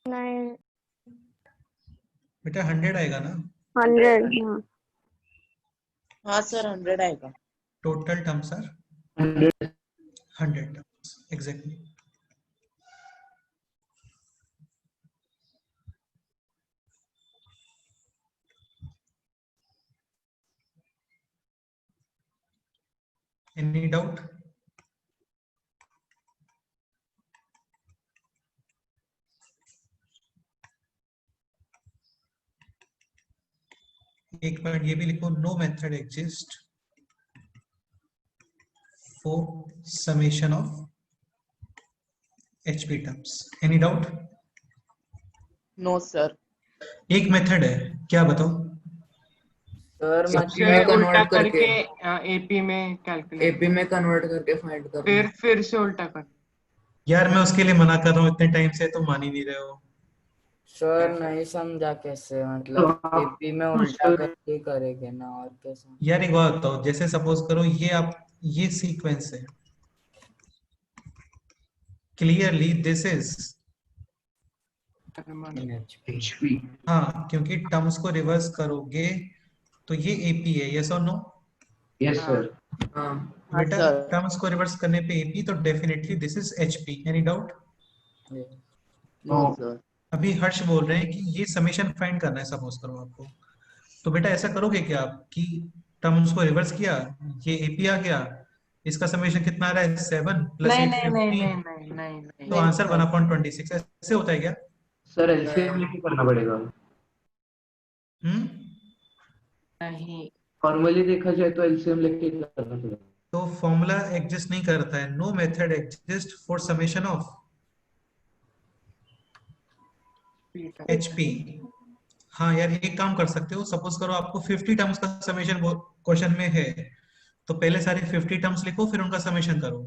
नाइन बेटा 100 आएगा ना 100 हाँ हाँ सर 100 आएगा। Total terms are 100 terms exactly. Any doubt? एक पॉइंट ये भी लिखो, no method exist for summation of HP terms. Any doubt? No sir. एक मेथड है, क्या बताओ? सर सबसे मतलब उल्टा कन्वर्ट करके करके एपी में कैलकुलेट एपी में कन्वर्ट करके फाइंड करना। फिर से उल्टा कर। यार मैं उसके लिए मना कर रहा हूँ इतने टाइम से, तुम मान ही नहीं रहे हो। सर नहीं समझा कैसे, मतलब एपी में उल्टा करके करेंगे ना, और कैसे? यार एक बात बताओ, जैसे सपोज करो ये आप ये सीक्वेंस है, क्लियरली दिस इज एचपी। हाँ, क्योंकि टर्म्स को रिवर्स करोगे तो ये एपी है, यस और नो? यस हाँ। सर। हाँ हाँ बेटा सर। टर्म्स को रिवर्स करने पे एपी, तो definitely this is HP. Any doubt? No sir. अभी हर्ष बोल रहे हैं कि ये समेशन फाइंड करना है सपोज करो आपको, तो बेटा ऐसा करोगे क्या आप कि टर्म्स को रिवर्स किया, ये एपी आ गया, इसका समेशन कितना आ रहा है 7 + नहीं 8 नहीं नहीं 15, नहीं नहीं नहीं तो आंसर 1/26 ऐसे होता है क्या? सर एलसीएम लेके करना पड़ेगा। नहीं। नॉर्मली देखा जाए तो एलसीएम लेके करना पड़ेगा। तो फॉर्मूला एग्जिस्ट नहीं करता है, no method exist for summation of HP. हाँ यार एक काम कर सकते हो, सपोज करो आपको 50 टर्म्स का समेशन क्वेश्चन में है, तो पहले सारे 50 टर्म्स लिखो फिर उनका समेशन करो।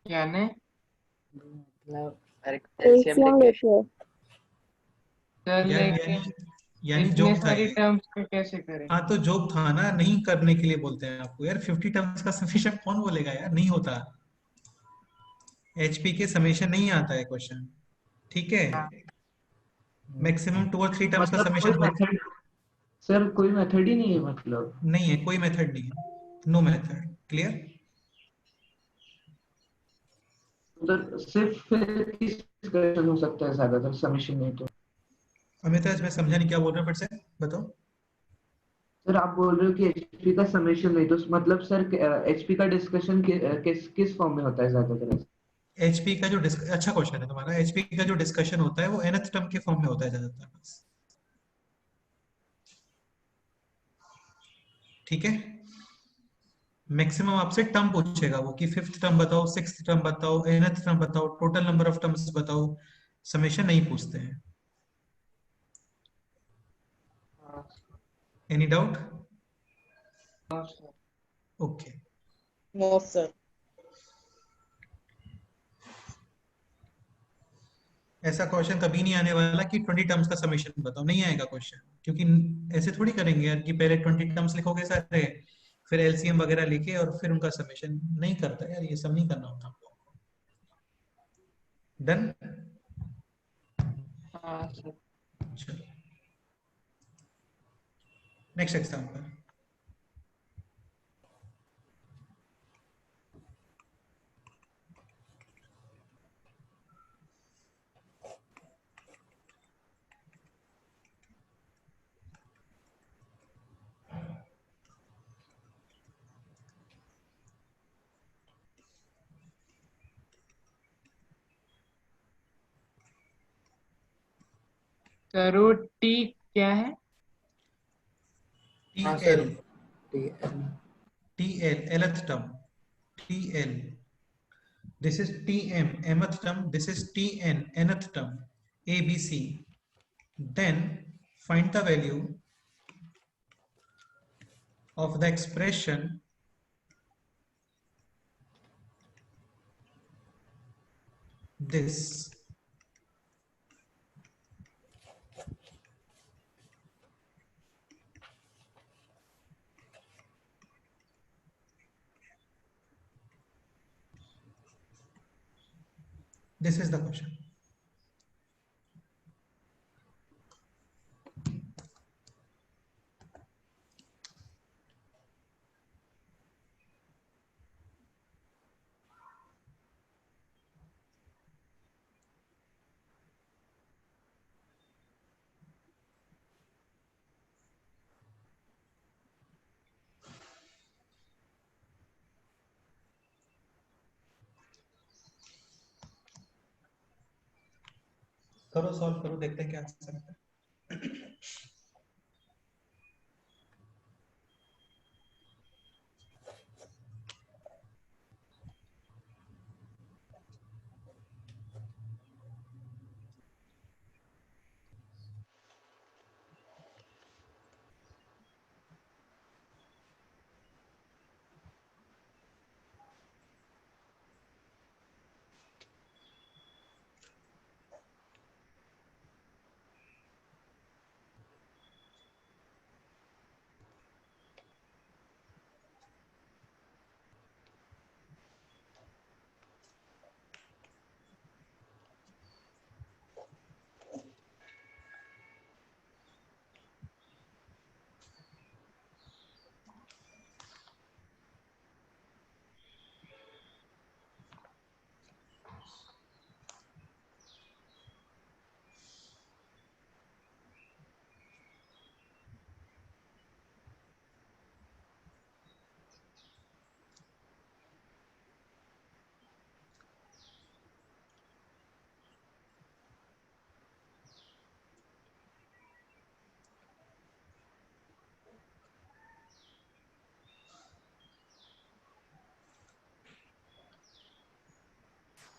यानी मतलब अरे एलसीएम एलसीएम लेके। लेके सर यार लेकिन यानी इतने जोक था सारी ये। टर्म्स को कैसे करें? हाँ तो जोक था ना, नहीं करने के लिए बोलते हैं आपको यार। 50 टर्म्स का समेशन कौन बोलेगा यार, नहीं होता। एचपी के समेशन नहीं आता है क्वेश्चन, ठीक है? मैक्सिमम 2 और 3 टर्म्स का मतलब कोई समेशन मेथड, सर कोई मेथड ही नहीं है मतलब। नहीं है, कोई मेथड नहीं है, नो मेथड। क्लियर? उधर सिर्फ फिर किस क्वेश्चन हो सकता है ज्यादातर समीशन में? तो अमिता मैं समझा नहीं, क्या बोल रहे हो, फिर से बताओ। सर आप बोल रहे हो कि एचपी का समीशन नहीं, तो मतलब सर एचपी का डिस्कशन किस किस फॉर्म में होता है ज्यादातर? एचपी का जो अच्छा क्वेश्चन है तुम्हारा। एचपी का जो डिस्कशन होता है वो nth टर्म के फॉर्म में होता है ज्यादातर, बस। ठीक है? मैक्सिमम आपसे टर्म पूछेगा वो कि 5th टर्म बताओ, 6th टर्म बताओ, nth टर्म बताओ, टोटल नंबर ऑफ टर्म्स बताओ। समेशन नहीं पूछते हैं। Any doubt? Okay. No sir. ऐसा क्वेश्चन कभी नहीं आने वाला कि 20 टर्म्स का समेशन बताओ, नहीं आएगा क्वेश्चन, क्योंकि ऐसे थोड़ी करेंगे यार कि पहले 20 टर्म्स लिखोगे सारे, फिर एलसीएम वगैरह लिखे और फिर उनका समेशन। नहीं करता यार, ये सब नहीं करना होता हमको। डन? हाँ सर। चलो नेक्स्ट एग्जांपल। सर वो टी क्या है? टी हाँ sir, L, T L lth term, T L, this is tm mth term, this is tn nth term, abc. Then find the value of the expression this. This is the question. करो solve करो, देखते हैं क्या answer आता है।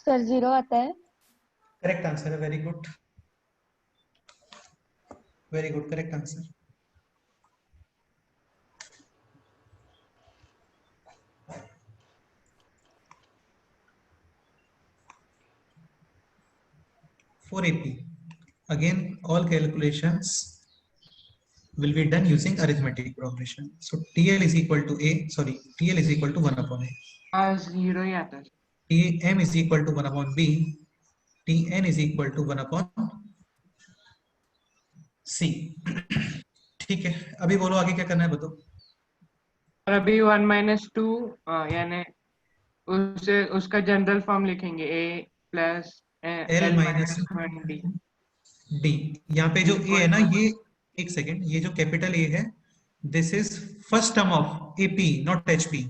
Sir 0 आता है। Correct answer है, very good, very good, correct answer. For AP, again all calculations will be done using arithmetic progression. So TL is equal to A, sorry, TL is equal to 1 upon A. हाँ 0 ही आता है। Tm is equal to 1 upon B. Tn is equal to 1 upon C. ठीक है, अभी बोलो आगे क्या करना है, बताओ। और अभी 1 - 2 यानी उसे उसका जनरल फॉर्म लिखेंगे a plus L l minus - 1d। D, यहाँ पे जो A है ना, ये एक सेकेंड, ये जो कैपिटल A है, this is first term of AP, not HP,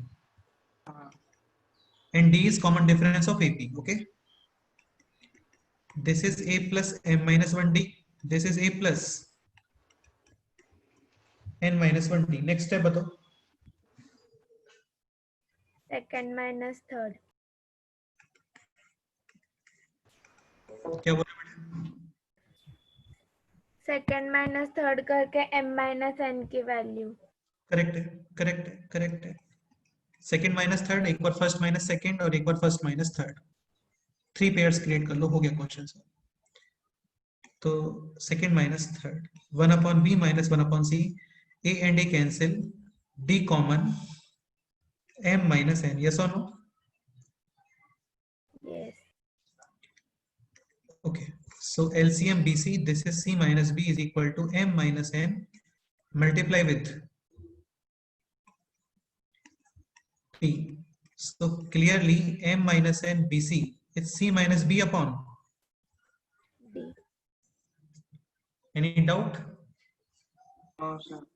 and D is common difference of AP. Okay, this is A plus m minus 1D, this is A plus n minus 1D. next step बताओ। second minus third. क्या बोला बेटा? second minus third करके m minus n की वैल्यू। Correct है, correct है, correct है। सेकंड माइनस थर्ड, एक बार फर्स्ट माइनस सेकंड और एक बार first minus third, 3 pairs create कर लो, हो गया क्वेश्चन। तो second minus third, 1 upon B minus 1 upon C, A and A cancel, D common, m minus n, yes और no? Yes. Okay, so LCM BC, this is C minus B is equal to M minus N multiply with P. So clearly M minus N BC is C minus B upon. D. Any doubt? No sir.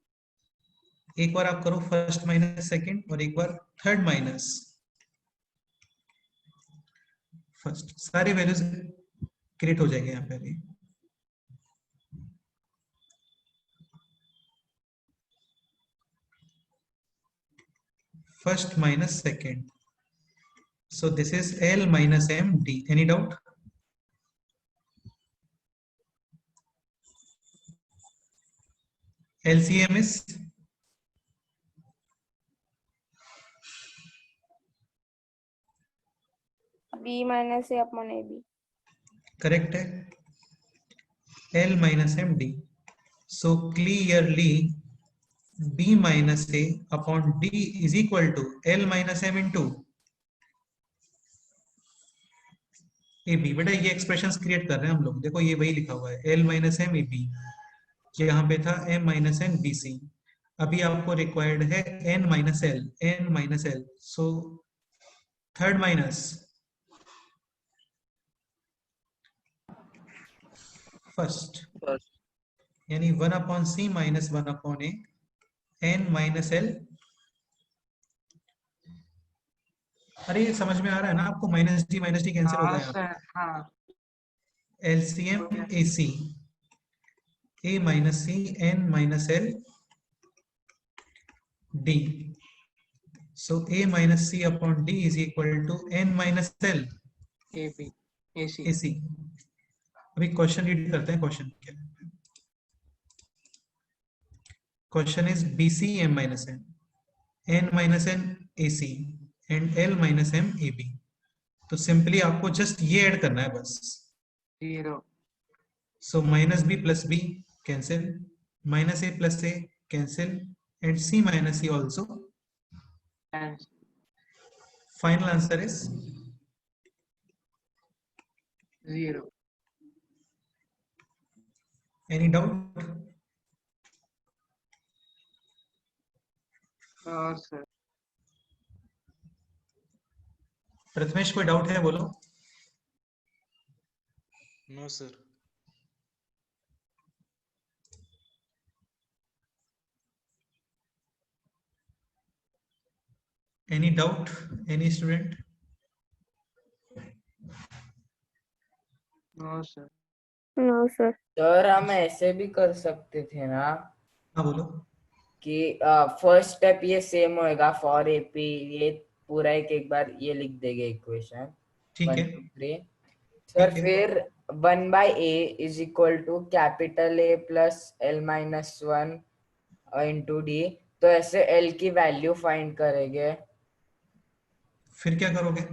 एक बार आप करो first minus second और एक बार third minus first, सारी values create हो जाएंगे यहाँ पे अभी। First minus second. So this is L minus M D. Any doubt? LCM is B minus A upon AB. correct है, L minus M D. So clearly B minus A upon D is equal to L minus M into AB. बेटा ये expressions create कर रहे हैं हम लोग, देखो ये वही लिखा हुआ है L minus M AB, यहाँ पे था M minus N BC, अभी आपको रिक्वायर्ड है N minus L, N minus L. So third minus first, यानी 1 upon C minus 1 upon A, N minus L. अरे ये समझ में आ रहा है ना आपको, माइनस डी कैंसिल हो हाँ गया। सर, हाँ। LCM AC, A minus C, N minus L D. So A minus C upon D is equal to N minus L AB, AC. AC. अभी क्वेश्चन रीड करते हैं। क्वेश्चन क्या है? Question is BC M minus N, N minus N AC and L minus M AB. तो simply आपको just ये add करना है बस। 0. So minus B plus B cancel, minus A plus A cancel and C minus C also. And Final answer is 0. any doubt? हाँ sir. प्रथमेश कोई doubt है बोलो। No sir. Any doubt? Any student? No sir. No, sir. Sir हम ऐसे भी कर सकते थे ना हाँ बोलो। कि फर्स्ट स्टेप ये सेम होएगा फॉर एपी, ये पूरा एक बार ये लिख देंगे इक्वेशन ठीक 1 है 2 3 सर। ठीक है। फिर 1 by a is equal to capital A plus L minus 1 into D। तो ऐसे L की वैल्यू फाइंड करेंगे। फिर क्या करोगे?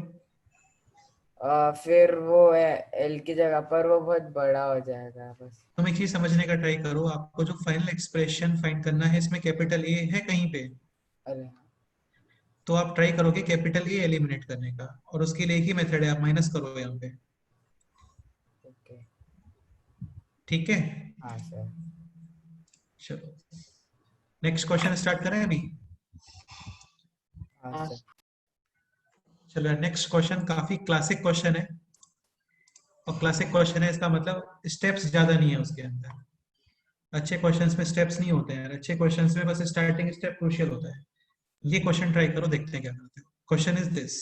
फिर वो है L की जगह पर वो बहुत बड़ा हो जाएगा बस। तुम एक चीज समझने का ट्राई करो, आपको जो फाइनल एक्सप्रेशन फाइंड करना है इसमें कैपिटल ए है कहीं पे, अरे तो आप ट्राई करोगे कैपिटल ए एलिमिनेट करने का, और उसके लिए एक ही मेथड है, आप माइनस करो यहाँ पे। ओके ठीक है, हाँ सर। चलो नेक्स्ट क्वेश्चन स्टार्ट करें अभी। हाँ सर। चलो नेक्स्ट क्वेश्चन काफी क्लासिक क्वेश्चन है, और क्लासिक क्वेश्चन है इसका मतलब स्टेप्स ज्यादा नहीं है उसके अंदर। अच्छे क्वेश्चंस में स्टेप्स नहीं होते हैं, अच्छे क्वेश्चंस में बस स्टार्टिंग स्टेप क्रूशियल होता है। ये क्वेश्चन ट्राई करो, देखते हैं क्या करते हो। क्वेश्चन इज दिस,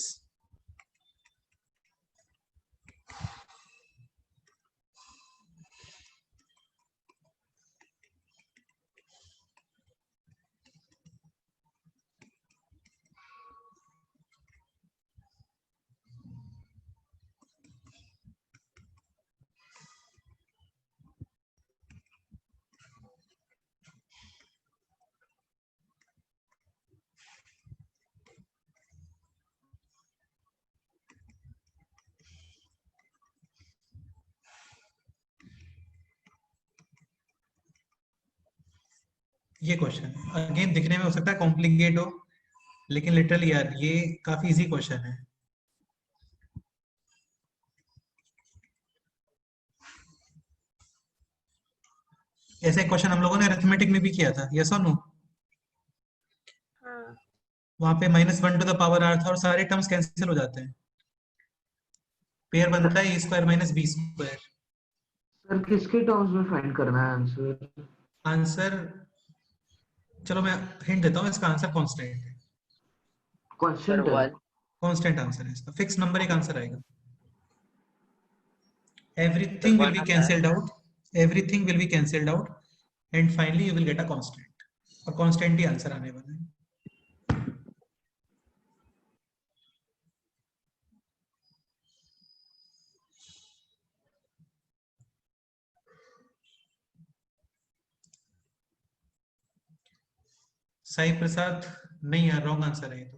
ये क्वेश्चन अगेन दिखने में हो सकता है कॉम्प्लिकेट हो, लेकिन लिटरली यार ये काफी इजी क्वेश्चन है। ऐसे क्वेश्चन हम लोगों ने अरिथमेटिक में भी किया था, यस और नो? हाँ वहां पे -1 टू द पावर r था और सारे टर्म्स कैंसिल हो जाते हैं, पेयर बनता है a² - b²। सर किसके टर्म्स में फाइंड करना है आंसर? आंसर, चलो मैं हिंट देता हूँ, इसका आंसर कांस्टेंट है। सर कांस्टेंट है? 1 कांस्टेंट आंसर है इसका, फिक्स नंबर एक आंसर आएगा। सर Everything will 1 be आता है। cancelled out. Everything will be cancelled out, and finally you will get a constant. और constant ही आंसर आने वाला है। साई प्रसाद, नहीं यार, रॉन्ग आंसर है ये तो।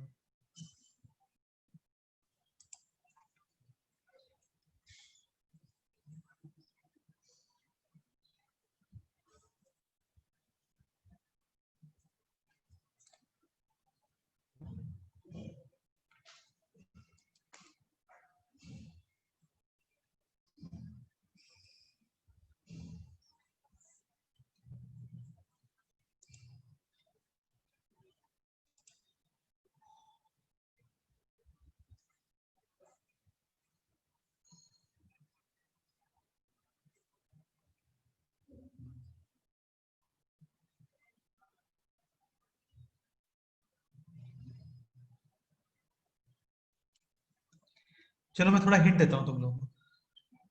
चलो मैं थोड़ा हिंट देता हूँ तुम लोगों को,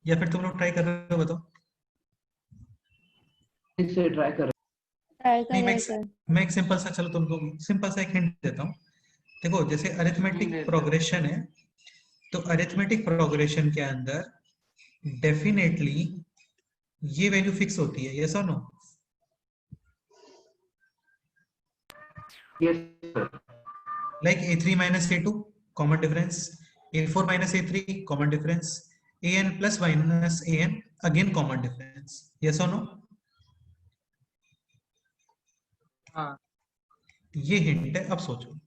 या फिर तुम लोग ट्राई कर रहे हो, बताओ। इसे ट्राई कर। ट्राई नहीं, करें सर। मैं एक सिंपल सा, चलो तुम लोग सिंपल सा एक हिंट देता हूँ। देखो, जैसे अरिथमेटिक प्रोग्रेशन है, तो अरिथमेटिक प्रोग्रेशन के अंदर डेफिनेटली ये वैल्यू फिक्स होती है, यस और no? Yes sir. Like a3 minus a2, common difference, a4 minus a3, common difference, an plus minus an, again common difference, yes or no? हाँ ये हिंट है, अब सोचो।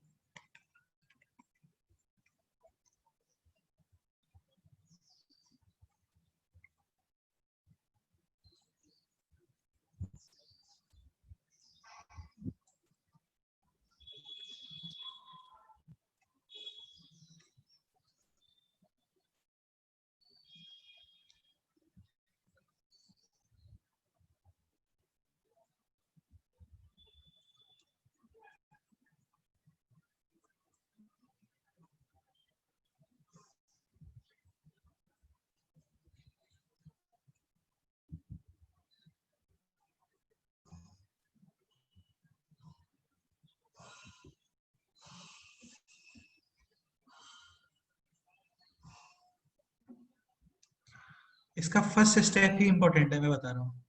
इसका फर्स्ट स्टेप ही इंपॉर्टेंट है, मैं बता रहा हूँ।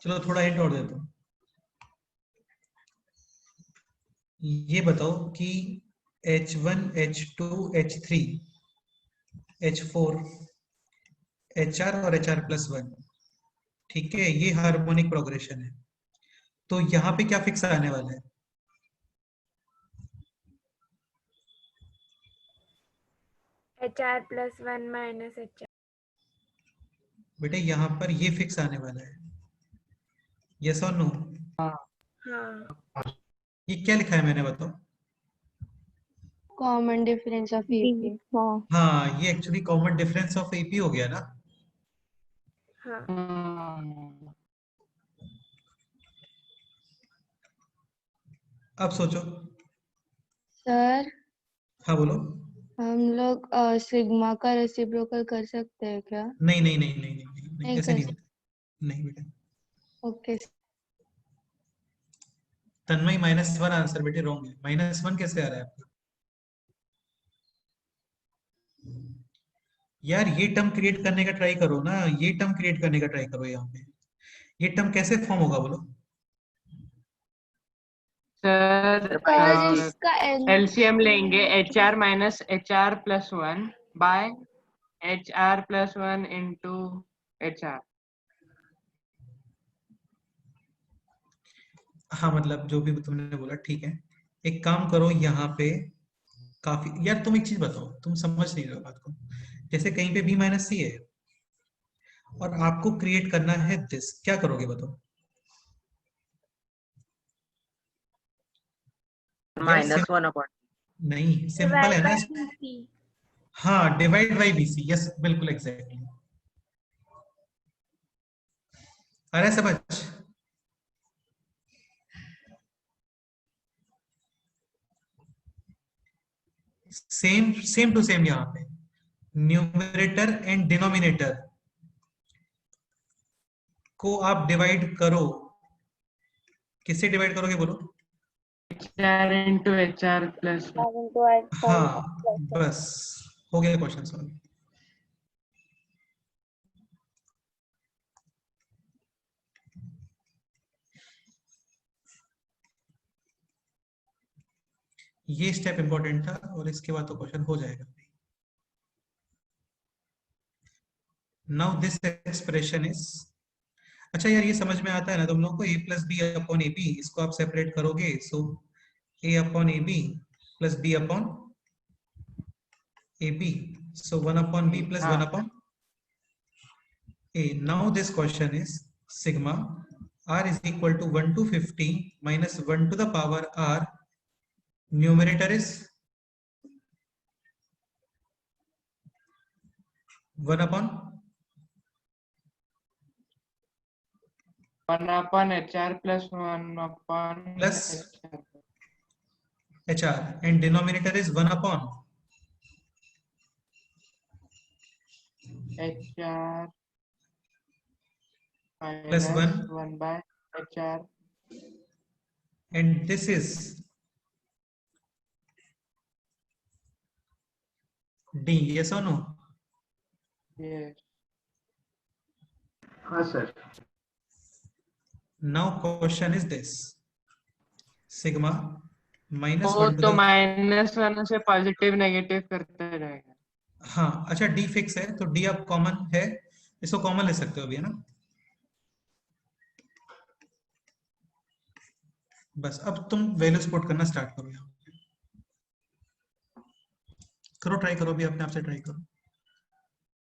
चलो थोड़ा हिंट और देता हूँ। ये बताओ कि H1, H2, H3, H4, HR और HR+1, ठीक है, ये हार्मोनिक प्रोग्रेशन है, तो यहाँ पे क्या फिक्स आने वाला है? HR+1 minus HR। बेटे यहाँ पर ये फिक्स आने वाला है, यस और नो? हाँ ये क्या लिखा है मैंने, बताओ। Common difference of AP. हाँ, ये actually common difference of AP हो गया ना। हाँ अब सोचो। सर हाँ बोलो। हम लोग सिग्मा का रेसिप्रोकल कर सकते हैं क्या? नहीं नहीं नहीं नहीं नहीं, नहीं, नहीं नहीं ऐसे कर नहीं होता। नहीं बेटा। ओके तन्मय -1 आंसर बेटे रॉन्ग है। -1 कैसे आ रहा है आपका? यार ये टर्म क्रिएट करने का ट्राई करो ना, ये टर्म क्रिएट करने का ट्राई करो यहाँ पे। ये टर्म कैसे फॉर्म होगा बोलो? सर इसका एल एलसीएम लेंगे HR minus HR plus 1 by HR plus 1 into HR। हाँ मतलब जो भी तुमने बोला ठीक है। एक काम करो यहाँ पे, काफी यार तुम एक चीज बताओ, तुम समझ नहीं रहे हो बात को। जैसे कहीं पे B-C है और आपको क्रिएट करना है दिस, क्या करोगे बताओ? यार -1 अपॉन नहीं सिंपल है ना। BC। हाँ डिवाइड बाई BC, यस बिल्कुल एग्जैक्टली। अरे समझ। सेम सेम टू सेम यहाँ पे न्यूमरेटर एंड डिनोमिनेटर को आप डिवाइड करो। किससे डिवाइड करोगे बोलो? HR into HR plus 1। into I हाँ बस हो गया क्वेश्चन सॉल्व। ये स्टेप इंपॉर्टेंट था और इसके बाद तो क्वेश्चन हो जाएगा। नाउ दिस एक्सप्रेशन इज, अच्छा यार ये समझ में आता है ना तुम लोगों को? A+B/AB इसको आप सेपरेट करोगे, सो A/AB plus B/AB, so 1/B plus 1/A. Now this question is sigma r is equal to 1 to 50 minus 1 to the power r. Numerator is 1/, 1 upon HR plus 1 upon Plus HR। HR, and denominator is 1/, HR Plus minus 1. 1 by HR। and this is D. Yes or no? Yes। हाँ sir. Now question is this: sigma minus वो 1 to तो the, -1 से positive negative करते रहेगा। हाँ अच्छा D fix है तो D अब कॉमन है, इसको कॉमन ले सकते हो अभी, है ना? बस अब तुम वैल्यूज पुट करना स्टार्ट करो यहाँ करो, ट्राई करो भी, अपने आप से ट्राई करो।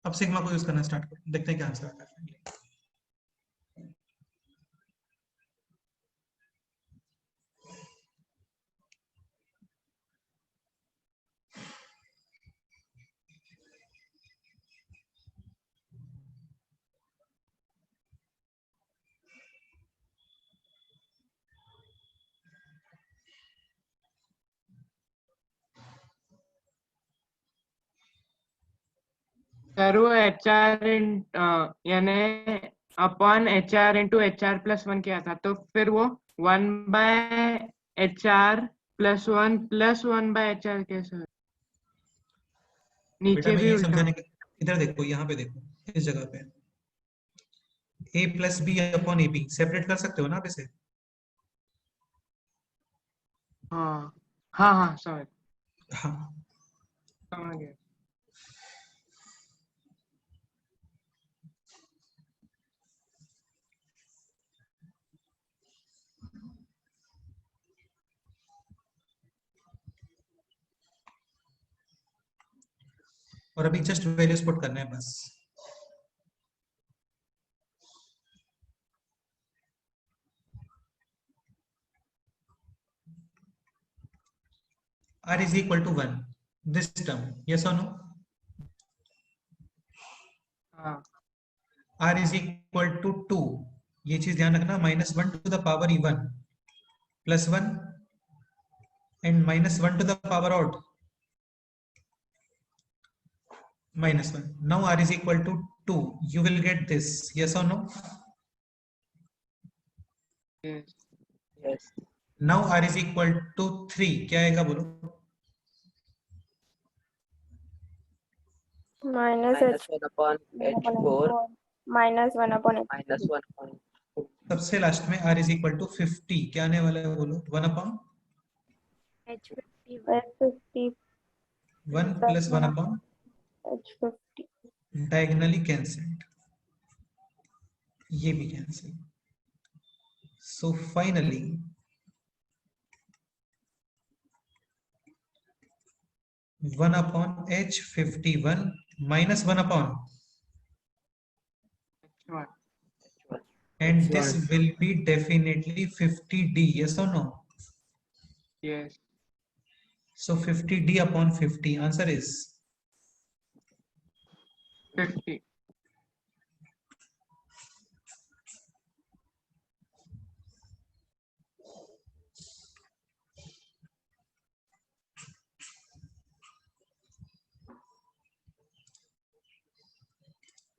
अब सिग्मा को यूज करना स्टार्ट करो, देखते हैं क्या आंसर आता है। सर वो HR यानी upon HR into HR plus 1 किया था, तो फिर वो 1 by HR plus 1 by HR कैसे हो? बेटा नीचे मैं भी ये उल्टा। समझाने का, इधर देखो, यहाँ पे देखो, इस जगह पे A+B/AB सेपरेट कर सकते हो ना आप इसे? हाँ हाँ हाँ समझ हाँ गया। और अभी जस्ट वैल्यूज पुट करना है बस। R is equal to 1, this term, yes or no? हाँ R is equal to 2, ये चीज ध्यान रखना, -1 to the power even plus 1 and -1 to the power odd, -1. Now r is equal to 2. You will get this. Yes or no? Yes. Yes. Now r is equal to 3. क्या आएगा बोलो? minus -1 upon h4 minus 1 upon h. -1 upon सबसे last में r is equal to 50. क्या आने वाला है बोलो? 1 upon H51 H50 1 plus 1 upon H50 diagonally cancelled. ये भी cancel. So finally, one upon H51 minus 1 upon, H1. and this will be definitely 50D. Yes or no? Yes. So 50D upon 50. Answer is 50.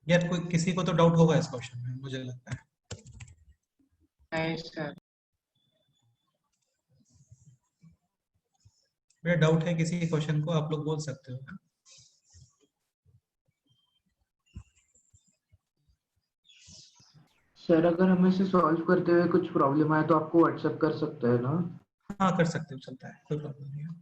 यार कोई किसी को तो doubt होगा इस question में, मुझे लगता है. नहीं सर. मेरा डाउट है किसी क्वेश्चन को, आप लोग बोल सकते हो. सर अगर हमें इसे सॉल्व करते हुए कुछ प्रॉब्लम आए तो आपको व्हाट्सएप कर सकते हैं ना? हाँ कर सकते हो, चलता है, कोई प्रॉब्लम नहीं है.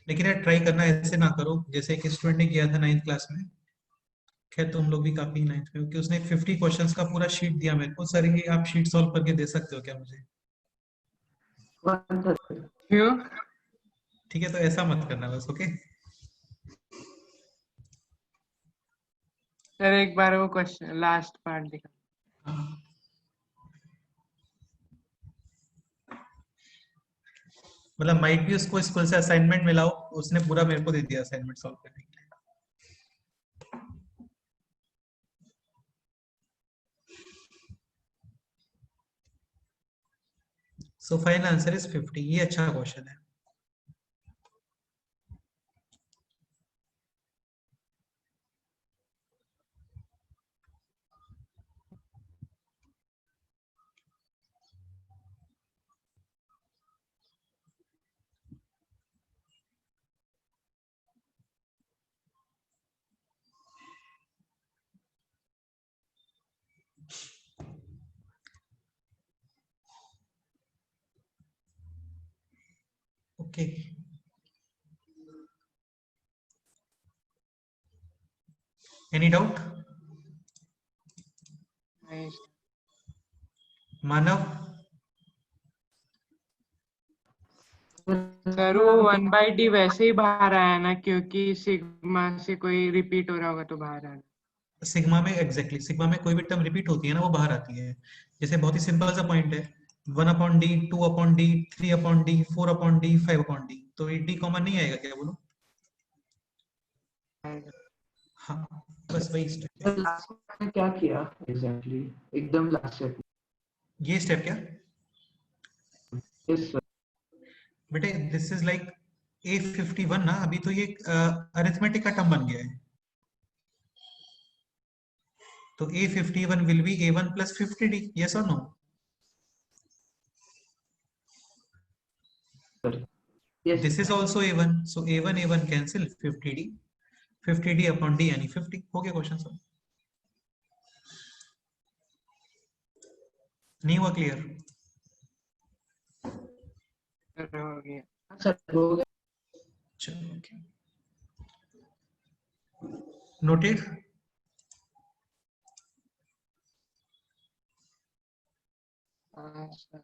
लेकिन यार ट्राई करना ऐसे ना करो जैसे एक स्टूडेंट ने किया था 9th क्लास में. खैर तुम लोग भी काफी 9th में हो कि उसने 50 क्वेश्चंस का पूरा शीट दिया मेरे को. सर ये आप शीट सॉल्व करके दे सकते हो क्या मुझे? क्यों? ठीक है, तो ऐसा मत करना बस. ओके सर एक बार वो क्वेश्चन लास्ट पार्ट दिखा. मतलब माइट भी उसको स्कूल से असाइनमेंट मिला हो, उसने पूरा मेरे को दे दिया असाइनमेंट सॉल्व करने के लिए. So final answer is 50. ये अच्छा क्वेश्चन है. Okay any doubt? नहीं मानव? सर वो 1/d वैसे ही बाहर आया ना, क्योंकि सिग्मा से कोई रिपीट हो रहा होगा तो बाहर आना. सिग्मा में एग्जैक्टली सिग्मा में कोई भी टर्म रिपीट होती है ना, वो बाहर आती है. जैसे बहुत ही सिंपल सा पॉइंट है, 1 upon D, 2 upon D, 3 upon D, 4 upon D, 5 upon D. तो ये डी कॉमन नहीं आएगा क्या बोलो? हाँ बस वही स्टेप है. लास्ट में क्या किया एग्जैक्टली? एकदम लास्ट स्टेप. ये स्टेप क्या यस सर. बेटे? दिस इज लाइक A51 ना. अभी तो ये अरिथमेटिक का टर्म बन गया है. तो A51 will be A1 plus 50D. Yes or no? Yes. This is also A1. So A1 cancel, 50D. 50D upon D यानी 50. हो गया क्वेश्चन सॉल्व. नहीं हुआ क्लियर? सर हो गया. सर हो गया. चलो ओके. नोटेड? हाँ सर.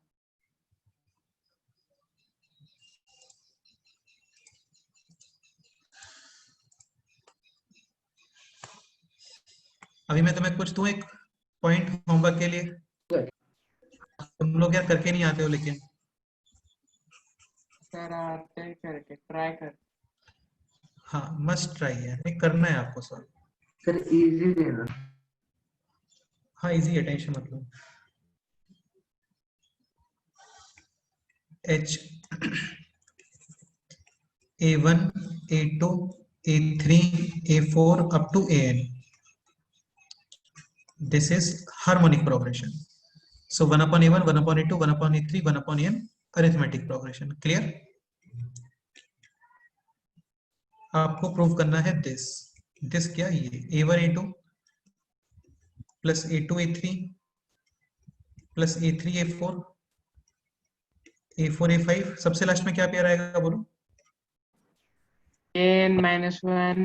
अभी मैं तुम्हें कुछ दूं एक पॉइंट होमवर्क के लिए. तुम लोग यार करके नहीं आते हो लेकिन. सर आते हैं करके ट्राई कर। हाँ मस्ट ट्राई है, नहीं करना है आपको सॉल्व। सर इजी देना। हाँ इजी है, टेंशन मत लो। H A1 A2 A3 A4 up to AN. This is harmonic progression. So 1 upon A1, 1 upon A2, 1 upon A3, 1 upon AN, arithmetic progression. Clear? आपको प्रूव करना है दिस क्या, ये A1 A2 plus A2 A3 plus A3 A4 A4 A5, सबसे last में क्या pair आएगा बोलो? an minus 1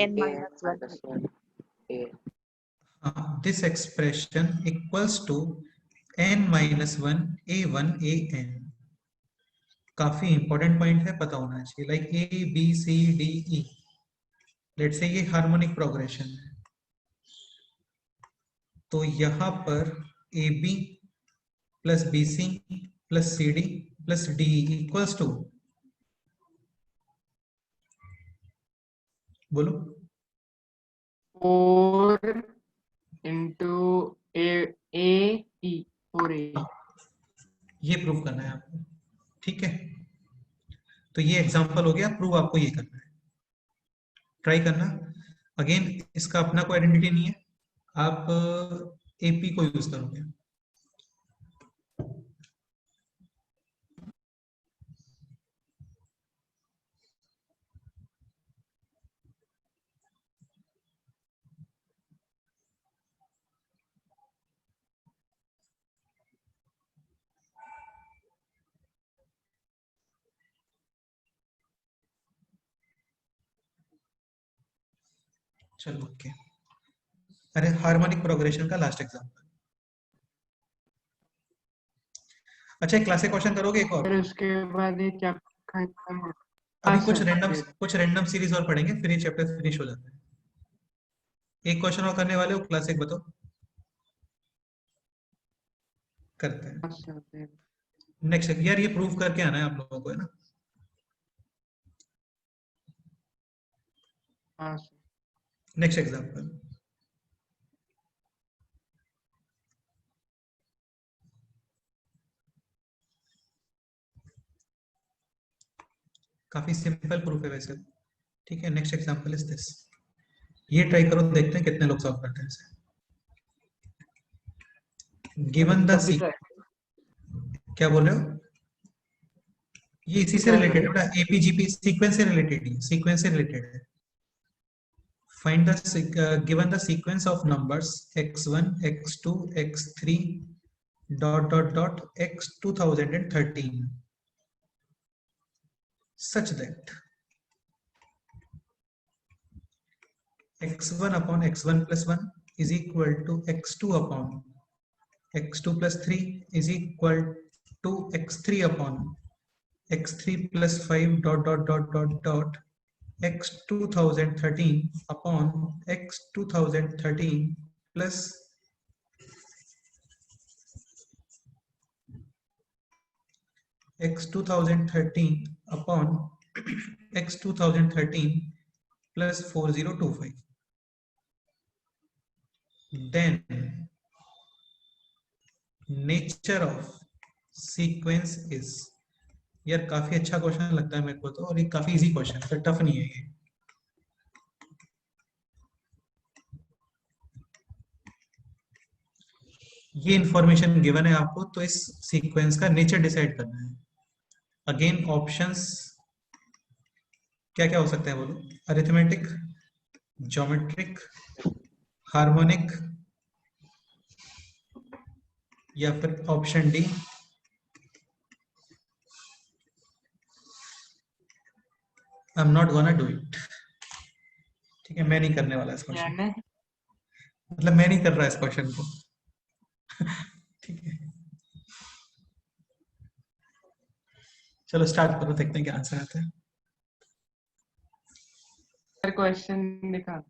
an minus 1 This expression equals to n minus 1 A1 AN. काफी इंपॉर्टेंट पॉइंट है, पता होना चाहिए। Like A B C D E, let's say ये हार्मोनिक प्रोग्रेशन है, तो यहाँ पर AB plus BC plus CD plus DE equals to, बोलो 4 into A 4A। ये प्रूव करना है आपको, ठीक है? तो ये एग्जांपल हो गया, प्रूव आपको ये करना है, ट्राई करना। अगेन इसका अपना कोई आइडेंटिटी नहीं है, आप AP को यूज करोगे। चलो ओके, अरे हार्मोनिक प्रोग्रेशन का लास्ट एग्जांपल। अच्छा एक क्लासिक क्वेश्चन करोगे एक और? फिर उसके बाद ये चैप्टर खत्म हो। अभी हाँ कुछ रैंडम सीरीज और पढ़ेंगे, फिर ये चैप्टर फिनिश हो जाता है। एक क्वेश्चन और करने वाले हो, क्लासिक बताओ, करते हैं सर। नेक्स्ट। यार ये प्रूव करके आना है आप लोगों को, है ना? हाँ सर। नेक्स्ट एग्जांपल, काफी सिंपल प्रूफ है वैसे, ठीक है? नेक्स्ट एग्जांपल इज दिस, ये ट्राई करो, देखते हैं कितने लोग सॉल्व करते हैं इसे। गिवन द कभी try क्या बोल रहे हो? ये इसी से try रिलेटेड है करो। बेटा, एपीजीपी सीक्वेंस से रिलेटेड है, सीक्वेंस से रिलेटेड है। Find the given the sequence of numbers x1 x2 x3 dot dot dot x 2013 such that x1 upon x1 plus 1 is equal to x2 upon x2 plus 3 is equal to x3 upon x3 plus 5 dot dot dot dot dot x 2013 upon x 2013 plus x 2013 upon x 2013 plus 4025. Then nature of sequence is, यार काफी अच्छा question लगता है मेरे को तो, और ये काफी इजी क्वेश्चन है, टफ नहीं है ये। ये इंफॉर्मेशन गिवन है आपको, तो इस सीक्वेंस का नेचर डिसाइड करना है। अगेन ऑप्शंस क्या क्या हो सकते हैं बोलो? अरिथमेटिक, ज्योमेट्रिक, हार्मोनिक, या फिर option D I am not gonna do it. ठीक है, मैं नहीं करने वाला इस क्वेश्चन, यानी मतलब मैं नहीं कर रहा इस क्वेश्चन को। ठीक है, चलो स्टार्ट करो, देखते हैं क्या आंसर आता है। क्वेश्चन दिखा।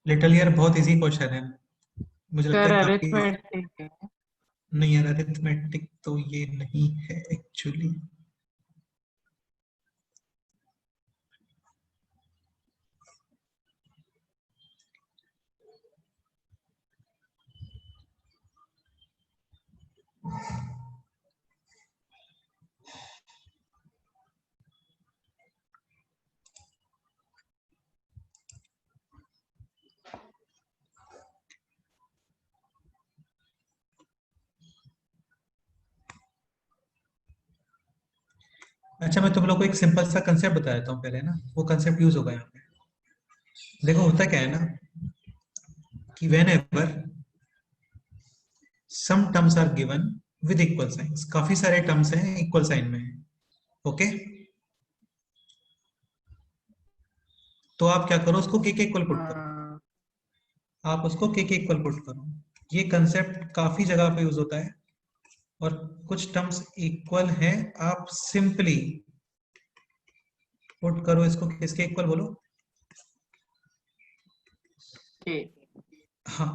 लिटिल यार बहुत इजी क्वेश्चन है, मुझे लगता सर है काफी। अरिथमेटिक है। नहीं यार, अरिथमेटिक तो ये नहीं है एक्चुअली। अच्छा, मैं तुम लोग को एक सिंपल सा कंसेप्ट बता देता हूँ पहले ना, वो कंसेप्ट यूज होगा यहाँ पे। देखो होता क्या है ना, कि whenever sum terms are given with equal science, काफी सारे टर्म्स हैं इक्वल साइन में, ओके, तो आप क्या करो, उसको के इक्वल पुट करो। हाँ, आप उसको के इक्वल पुट करो। ये कंसेप्ट काफी जगह पे यूज होता है, और कुछ टर्म्स इक्वल हैं, आप सिंपली पुट करो इसको किसके इक्वल बोलो। के हाँ,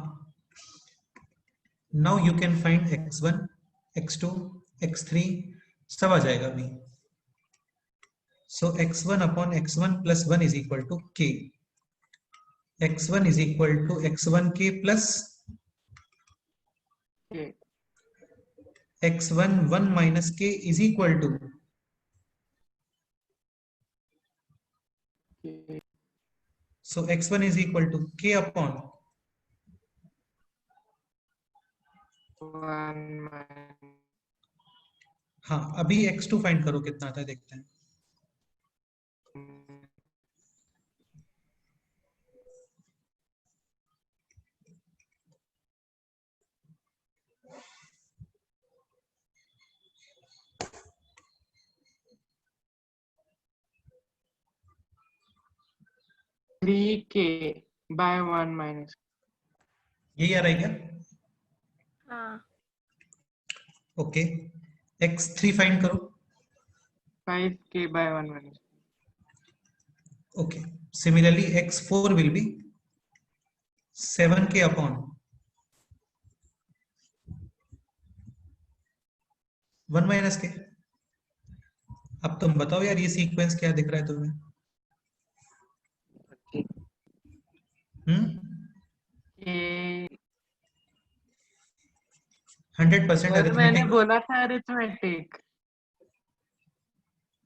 now you can find x1 x2 x3, सब आ जाएगा अभी। So x1 upon x1 plus 1 is equal to k, x1 is equal to x1 k plus K x1 1 minus k is equal to, so x1 is equal to k upon 1 हाँ, अभी x2 find करो कितना आता है देखते हैं। Three के by 1 minus. यही आ रहा है क्या? हाँ ओके, x3 फाइंड करो। 5 के by 1 minus. Okay, similarly x4 will be 7k upon 1 minus K. अब तुम बताओ यार, ये सीक्वेंस क्या दिख रहा है तुम्हें? के 100% सर मैंने अरिथमेटिक। बोला था अरिथमेटिक।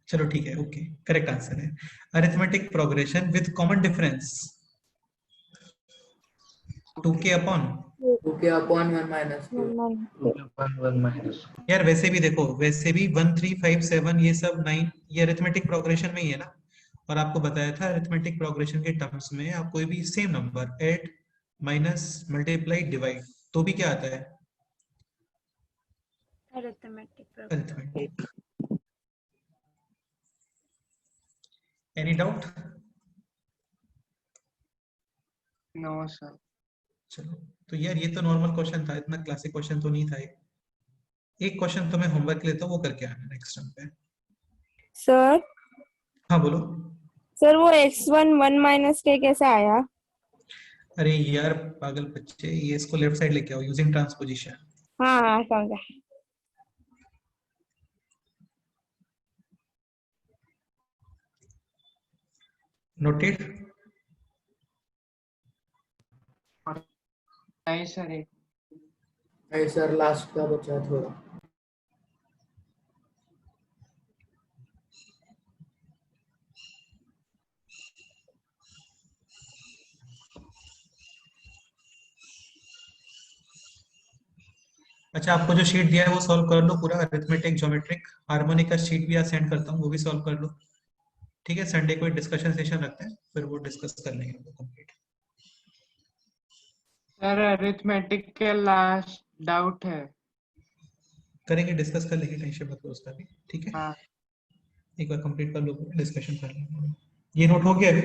चलो ठीक है, ओके, करेक्ट आंसर है arithmetic progression with common difference 2k upon. 2k upon 1 minus k. 1 minus. यार वैसे भी देखो, वैसे भी 1 3 5 7 ये सब 9 ये अरिथमेटिक प्रोग्रेशन में ही है ना, और आपको बताया था अरिथमेटिक प्रोग्रेशन के टर्म्स में आप कोई भी same number add minus multiply divide तो भी क्या आता है? Arithmetic arithmetic. Any doubt? No sir. चलो, तो यार ये तो नॉर्मल क्वेश्चन था, इतना क्लासिक क्वेश्चन तो नहीं था ये। एक क्वेश्चन तो मैं होमवर्क लेता हूँ, वो करके आना नेक्स्ट टाइम पे। सर हाँ बोलो। सर वो x1 1 माइनस के कैसे आया? अरे यार पागल बच्चे, ये इसको लेफ्ट साइड लेके आओ यूजिंग ट्रांसपोजिशन। हाँ हाँ समझा। नोटेड? नहीं सर एक नहीं सर, लास्ट का बचा थोड़ा। अच्छा, आपको जो शीट दिया है वो सॉल्व कर लो पूरा, अरिथमेटिक ज्योमेट्रिक हार्मोनिक का शीट भी आज सेंड करता हूँ, वो भी सॉल्व कर लो। ठीक है, संडे को एक डिस्कशन सेशन रखते हैं, फिर वो डिस्कस कर लेंगे वो कंप्लीट। सर अरिथमेटिक के लास्ट डाउट है। करेंगे, डिस्कस कर लेंगे, टेंशन मत लो उसका भी। ठीक है, हाँ एक बार कंप्लीट कर लो, डिस्कशन कर लेंगे। ये नोट हो गया अभी?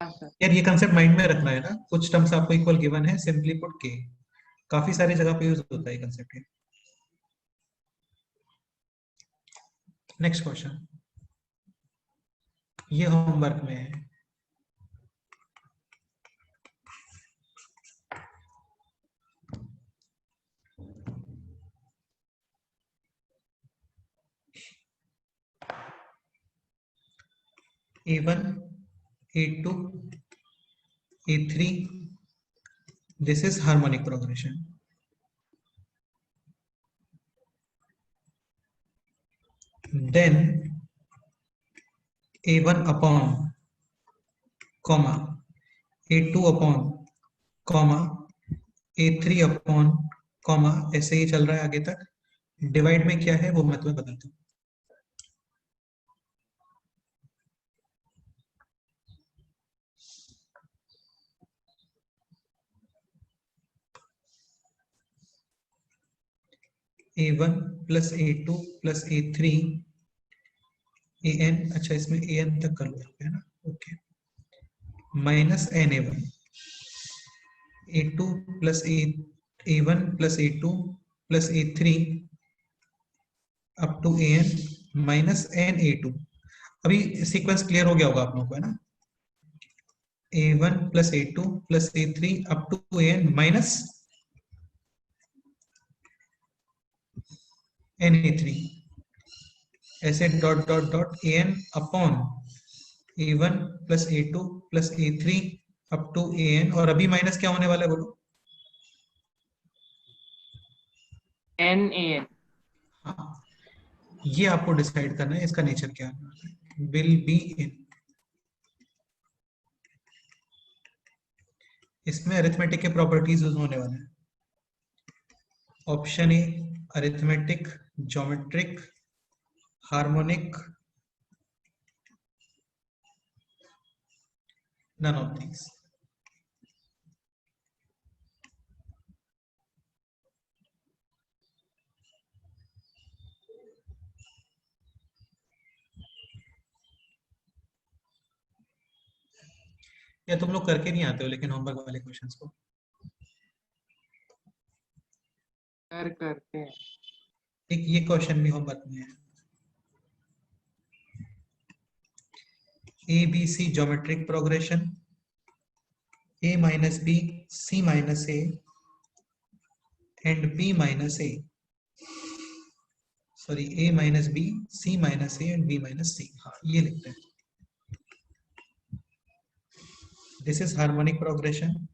सर। यार ये कंसेप्ट माइंड में रखना है ना, कुछ टर्म्स आपको इक्वल गिवन है, सिंपली पुट के, काफी सारी जगह पे यूज होता है ये कंसेप्ट। नेक्स्ट क्वेश्चन, ये होमवर्क में है, A1, A2, A3. This is harmonic progression. Then A1 upon comma A2 upon comma A3 upon comma, ऐसे ही चल रहा है आगे तक. डिवाइड में क्या है वो मैं तुम्हें बताता हूँ. A1 plus A2 plus A3 AN. अच्छा, इसमें AN तक कर लो है ना. Okay. Minus NA1 A2 plus A1 plus A2 plus A3 up to AN minus NA2. अभी सीक्वेंस क्लियर हो गया होगा आप लोगों को, है ना. A1 plus A2 plus A3 up to AN minus Na3. ऐसे dot dot dot AN upon A1 plus A2 plus A3 up to AN. और अभी माइनस क्या होने वाला है बोलो. NaN. हाँ, ये आपको डिसाइड करना है इसका नेचर क्या है. Will be in. इसमें अरिथमेटिक के प्रॉपर्टीज यूज होने वाले हैं. Option A arithmetic, geometric, harmonic, none of these. या तुम लोग करके नहीं आते हो लेकिन होमवर्क वाले क्वेश्चंस को. करते हैं. एक ये क्वेश्चन भी होमवर्क में है. ABC geometric progression, A minus B, C minus A and B minus A. Sorry, A minus B, C minus A and B minus C. हाँ, ये लिखते हैं. This is harmonic progression.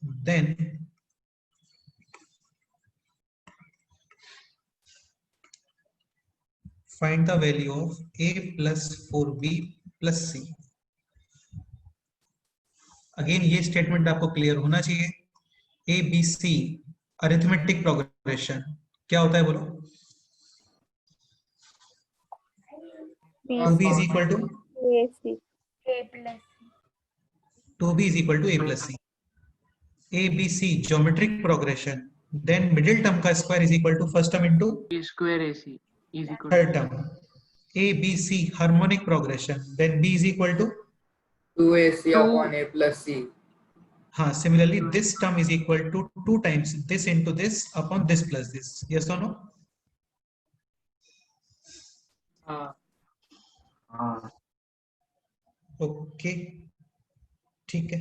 Then find the value of A plus 4B plus C. Again ये statement आपको clear होना चाहिए. A B C arithmetic progression क्या होता है बोलो. 2B is equal to AC. A plus 2B is equal to A plus C. A B C geometric progression. Then middle term का square is equal to first term into B square AC is equal third term. A B C harmonic progression. Then B is equal to 2AC Two. upon A plus C. हाँ, similarly this term is equal to 2 times this into this upon this plus this. Yes or no? हाँ. हाँ. Okay, ठीक है.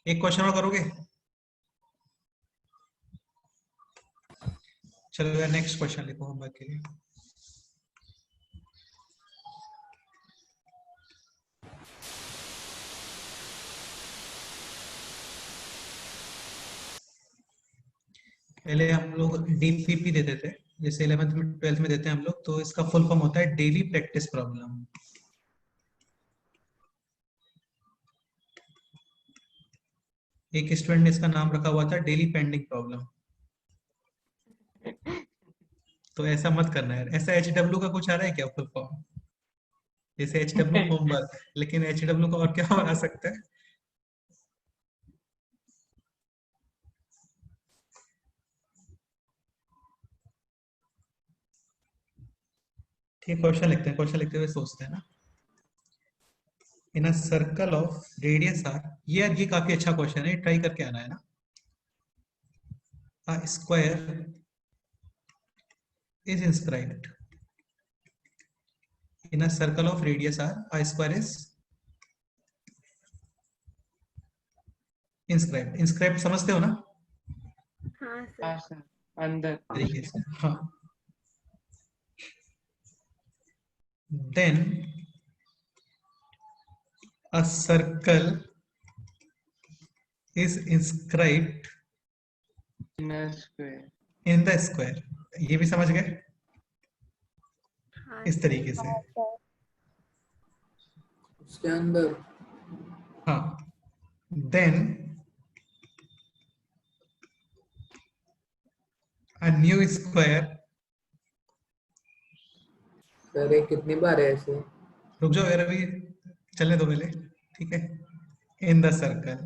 एक question और करोगे. चलो यार नेक्स्ट क्वेश्चन लिखो होमवर्क के लिए. पहले हम लोग डीपीपी देते थे, जैसे 11th में 12th में देते हैं हम लोग, तो इसका फुल फॉर्म होता है डेली प्रैक्टिस प्रॉब्लम. एक स्टूडेंट ने इसका नाम रखा हुआ था डेली पेंडिंग प्रॉब्लम. तो ऐसा मत करना है. ऐसा HW का कुछ आ रहा है क्या फुल फॉर्म. जैसे HW होमवर्क, लेकिन HW का और क्या बना सकता है. ठीक, क्वेश्चन लिखते हैं. क्वेश्चन लिखते हुए सोचते हैं ना. In a circle of radius r. ये काफी अच्छा क्वेश्चन है, ट्राई करके आना है ना. A square is inscribed in a circle of radius r, I square is inscribed. Inscribed समझते हो ना हाँ हाँ सर सर अंदर तरीके से? हाँ. Then a circle is inscribed in square in the square. ये भी समझ गए हाँ इस तरीके से? उसके अंदर हाँ. Then a new square. Sir ये कितनी बार है ऐसे? रुक जाओ यार, अभी चलने दो पहले. ठीक है. In the circle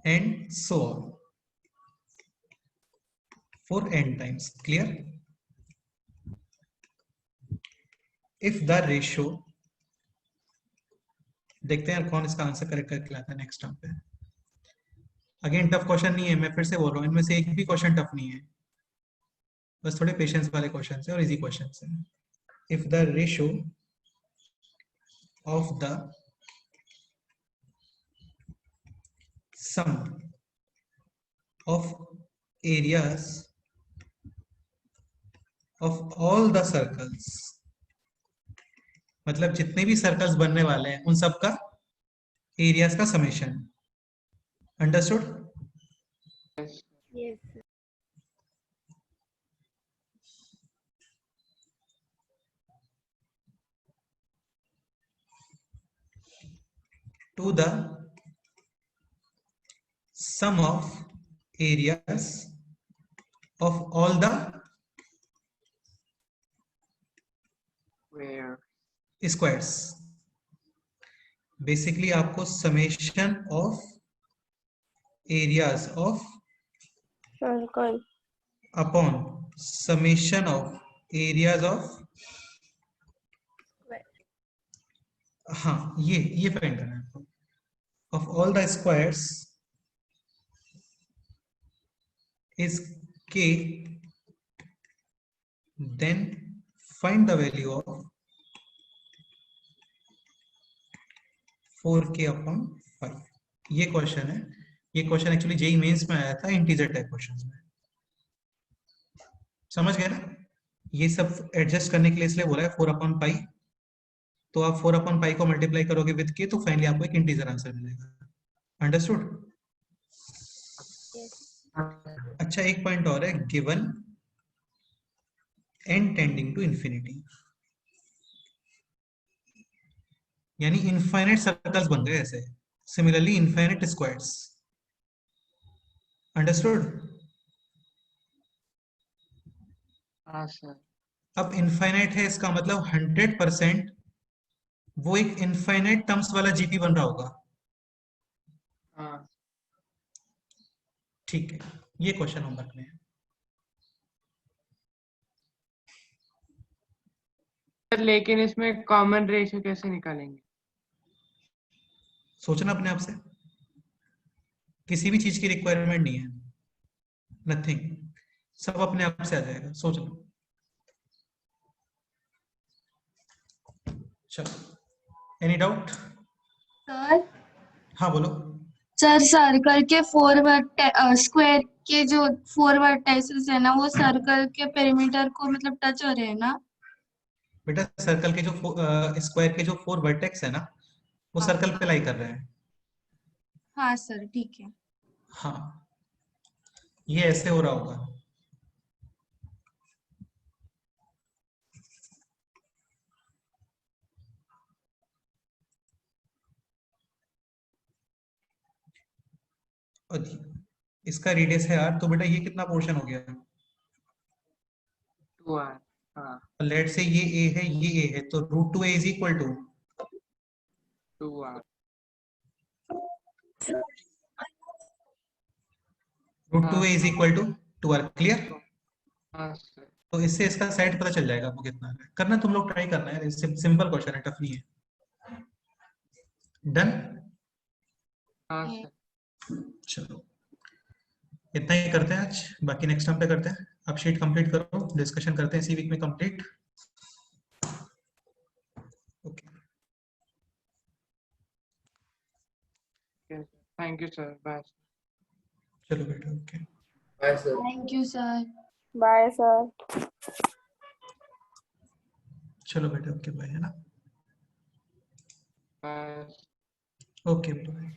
and so on for n times. Clear? If the ratio, देखते हैं यार कौन इसका आंसर करेक्ट करके लाता है नेक्स्ट टर्म पे. अगेन टफ क्वेश्चन नहीं है, मैं फिर से बोल रहा हूँ, इनमें से एक भी क्वेश्चन टफ नहीं है, बस थोड़े पेशेंस वाले क्वेश्चन है और इजी क्वेश्चन है. If the ratio of the sum of areas of all the circles, मतलब जितने भी सर्कल्स बनने वाले हैं उन सब का एरियाज का summation. Understood? Yes sir To the sum of areas of all the where squares. Basically आपको summation of areas of circle upon summation of areas of, हाँ ये फाइंड करना है आपको, of all the squares is k, then find the value of 4k upon 5. ये question है. ये question actually JEE mains में आया था इंटीजर टाइप क्वेश्चंस में. समझ गए ना? ये सब एडजस्ट करने के लिए इसलिए बोला है 4 upon pi. तो आप 4 upon pi को मल्टीप्लाई करोगे विद k तो फाइनली आपको एक इंटीजर आंसर मिलेगा. अंडरस्टूड? अच्छा, एक पॉइंट और है, given n tending to infinity, यानी इनफाइनाइट सर्कल्स बन गए ऐसे. Similarly infinite squares. अंडरस्टूड? हाँ सर अब इनफाइनाइट है, इसका मतलब 100% वो एक इनफाइनाइट टर्म्स वाला जीपी बन रहा होगा. हाँ ठीक है, ये क्वेश्चन होमवर्क में है. सर लेकिन इसमें कॉमन रेशियो कैसे निकालेंगे? सोचना अपने आप से, किसी भी चीज की रिक्वायरमेंट नहीं है, नथिंग, सब अपने आप से आ जाएगा. सोचना. चलो, एनी डाउट? सर हाँ बोलो. सर सर्कल के स्क्वायर के जो 4 वर्टेक्सेस है ना, वो सर्कल के पेरीमीटर को मतलब टच हो रहे हैं ना? बेटा सर्कल के जो स्क्वायर के जो 4 वर्टेक्स है ना, वो हाँ। सर्कल पे लाई कर रहे हैं. हाँ सर ठीक है. हाँ, ये ऐसे हो रहा होगा. और इसका रेडियस है r, तो बेटा ये कितना पोर्शन हो गया? 2r. हाँ लेट से ये a है, ये a है, तो √2a is equal to 2r. √2a is equal to 2r. Clear? हाँ सर तो इससे इसका साइड पता चल जाएगा आपको कितना है. करना तुम लोग ट्राई करना है, सिंपल क्वेश्चन है, टफ नहीं है. डन? हाँ सर चलो इतना ही करते हैं आज, बाकी नेक्स्ट टाइम पे करते हैं. आप शीट कंप्लीट करो, डिस्कशन करते हैं इसी वीक में complete. Thank you sir, bye. चलो बेटा, okay. Bye sir. Thank you sir. Bye sir. चलो बेटा, ओके बाय, है ना? बाय। Okay bye.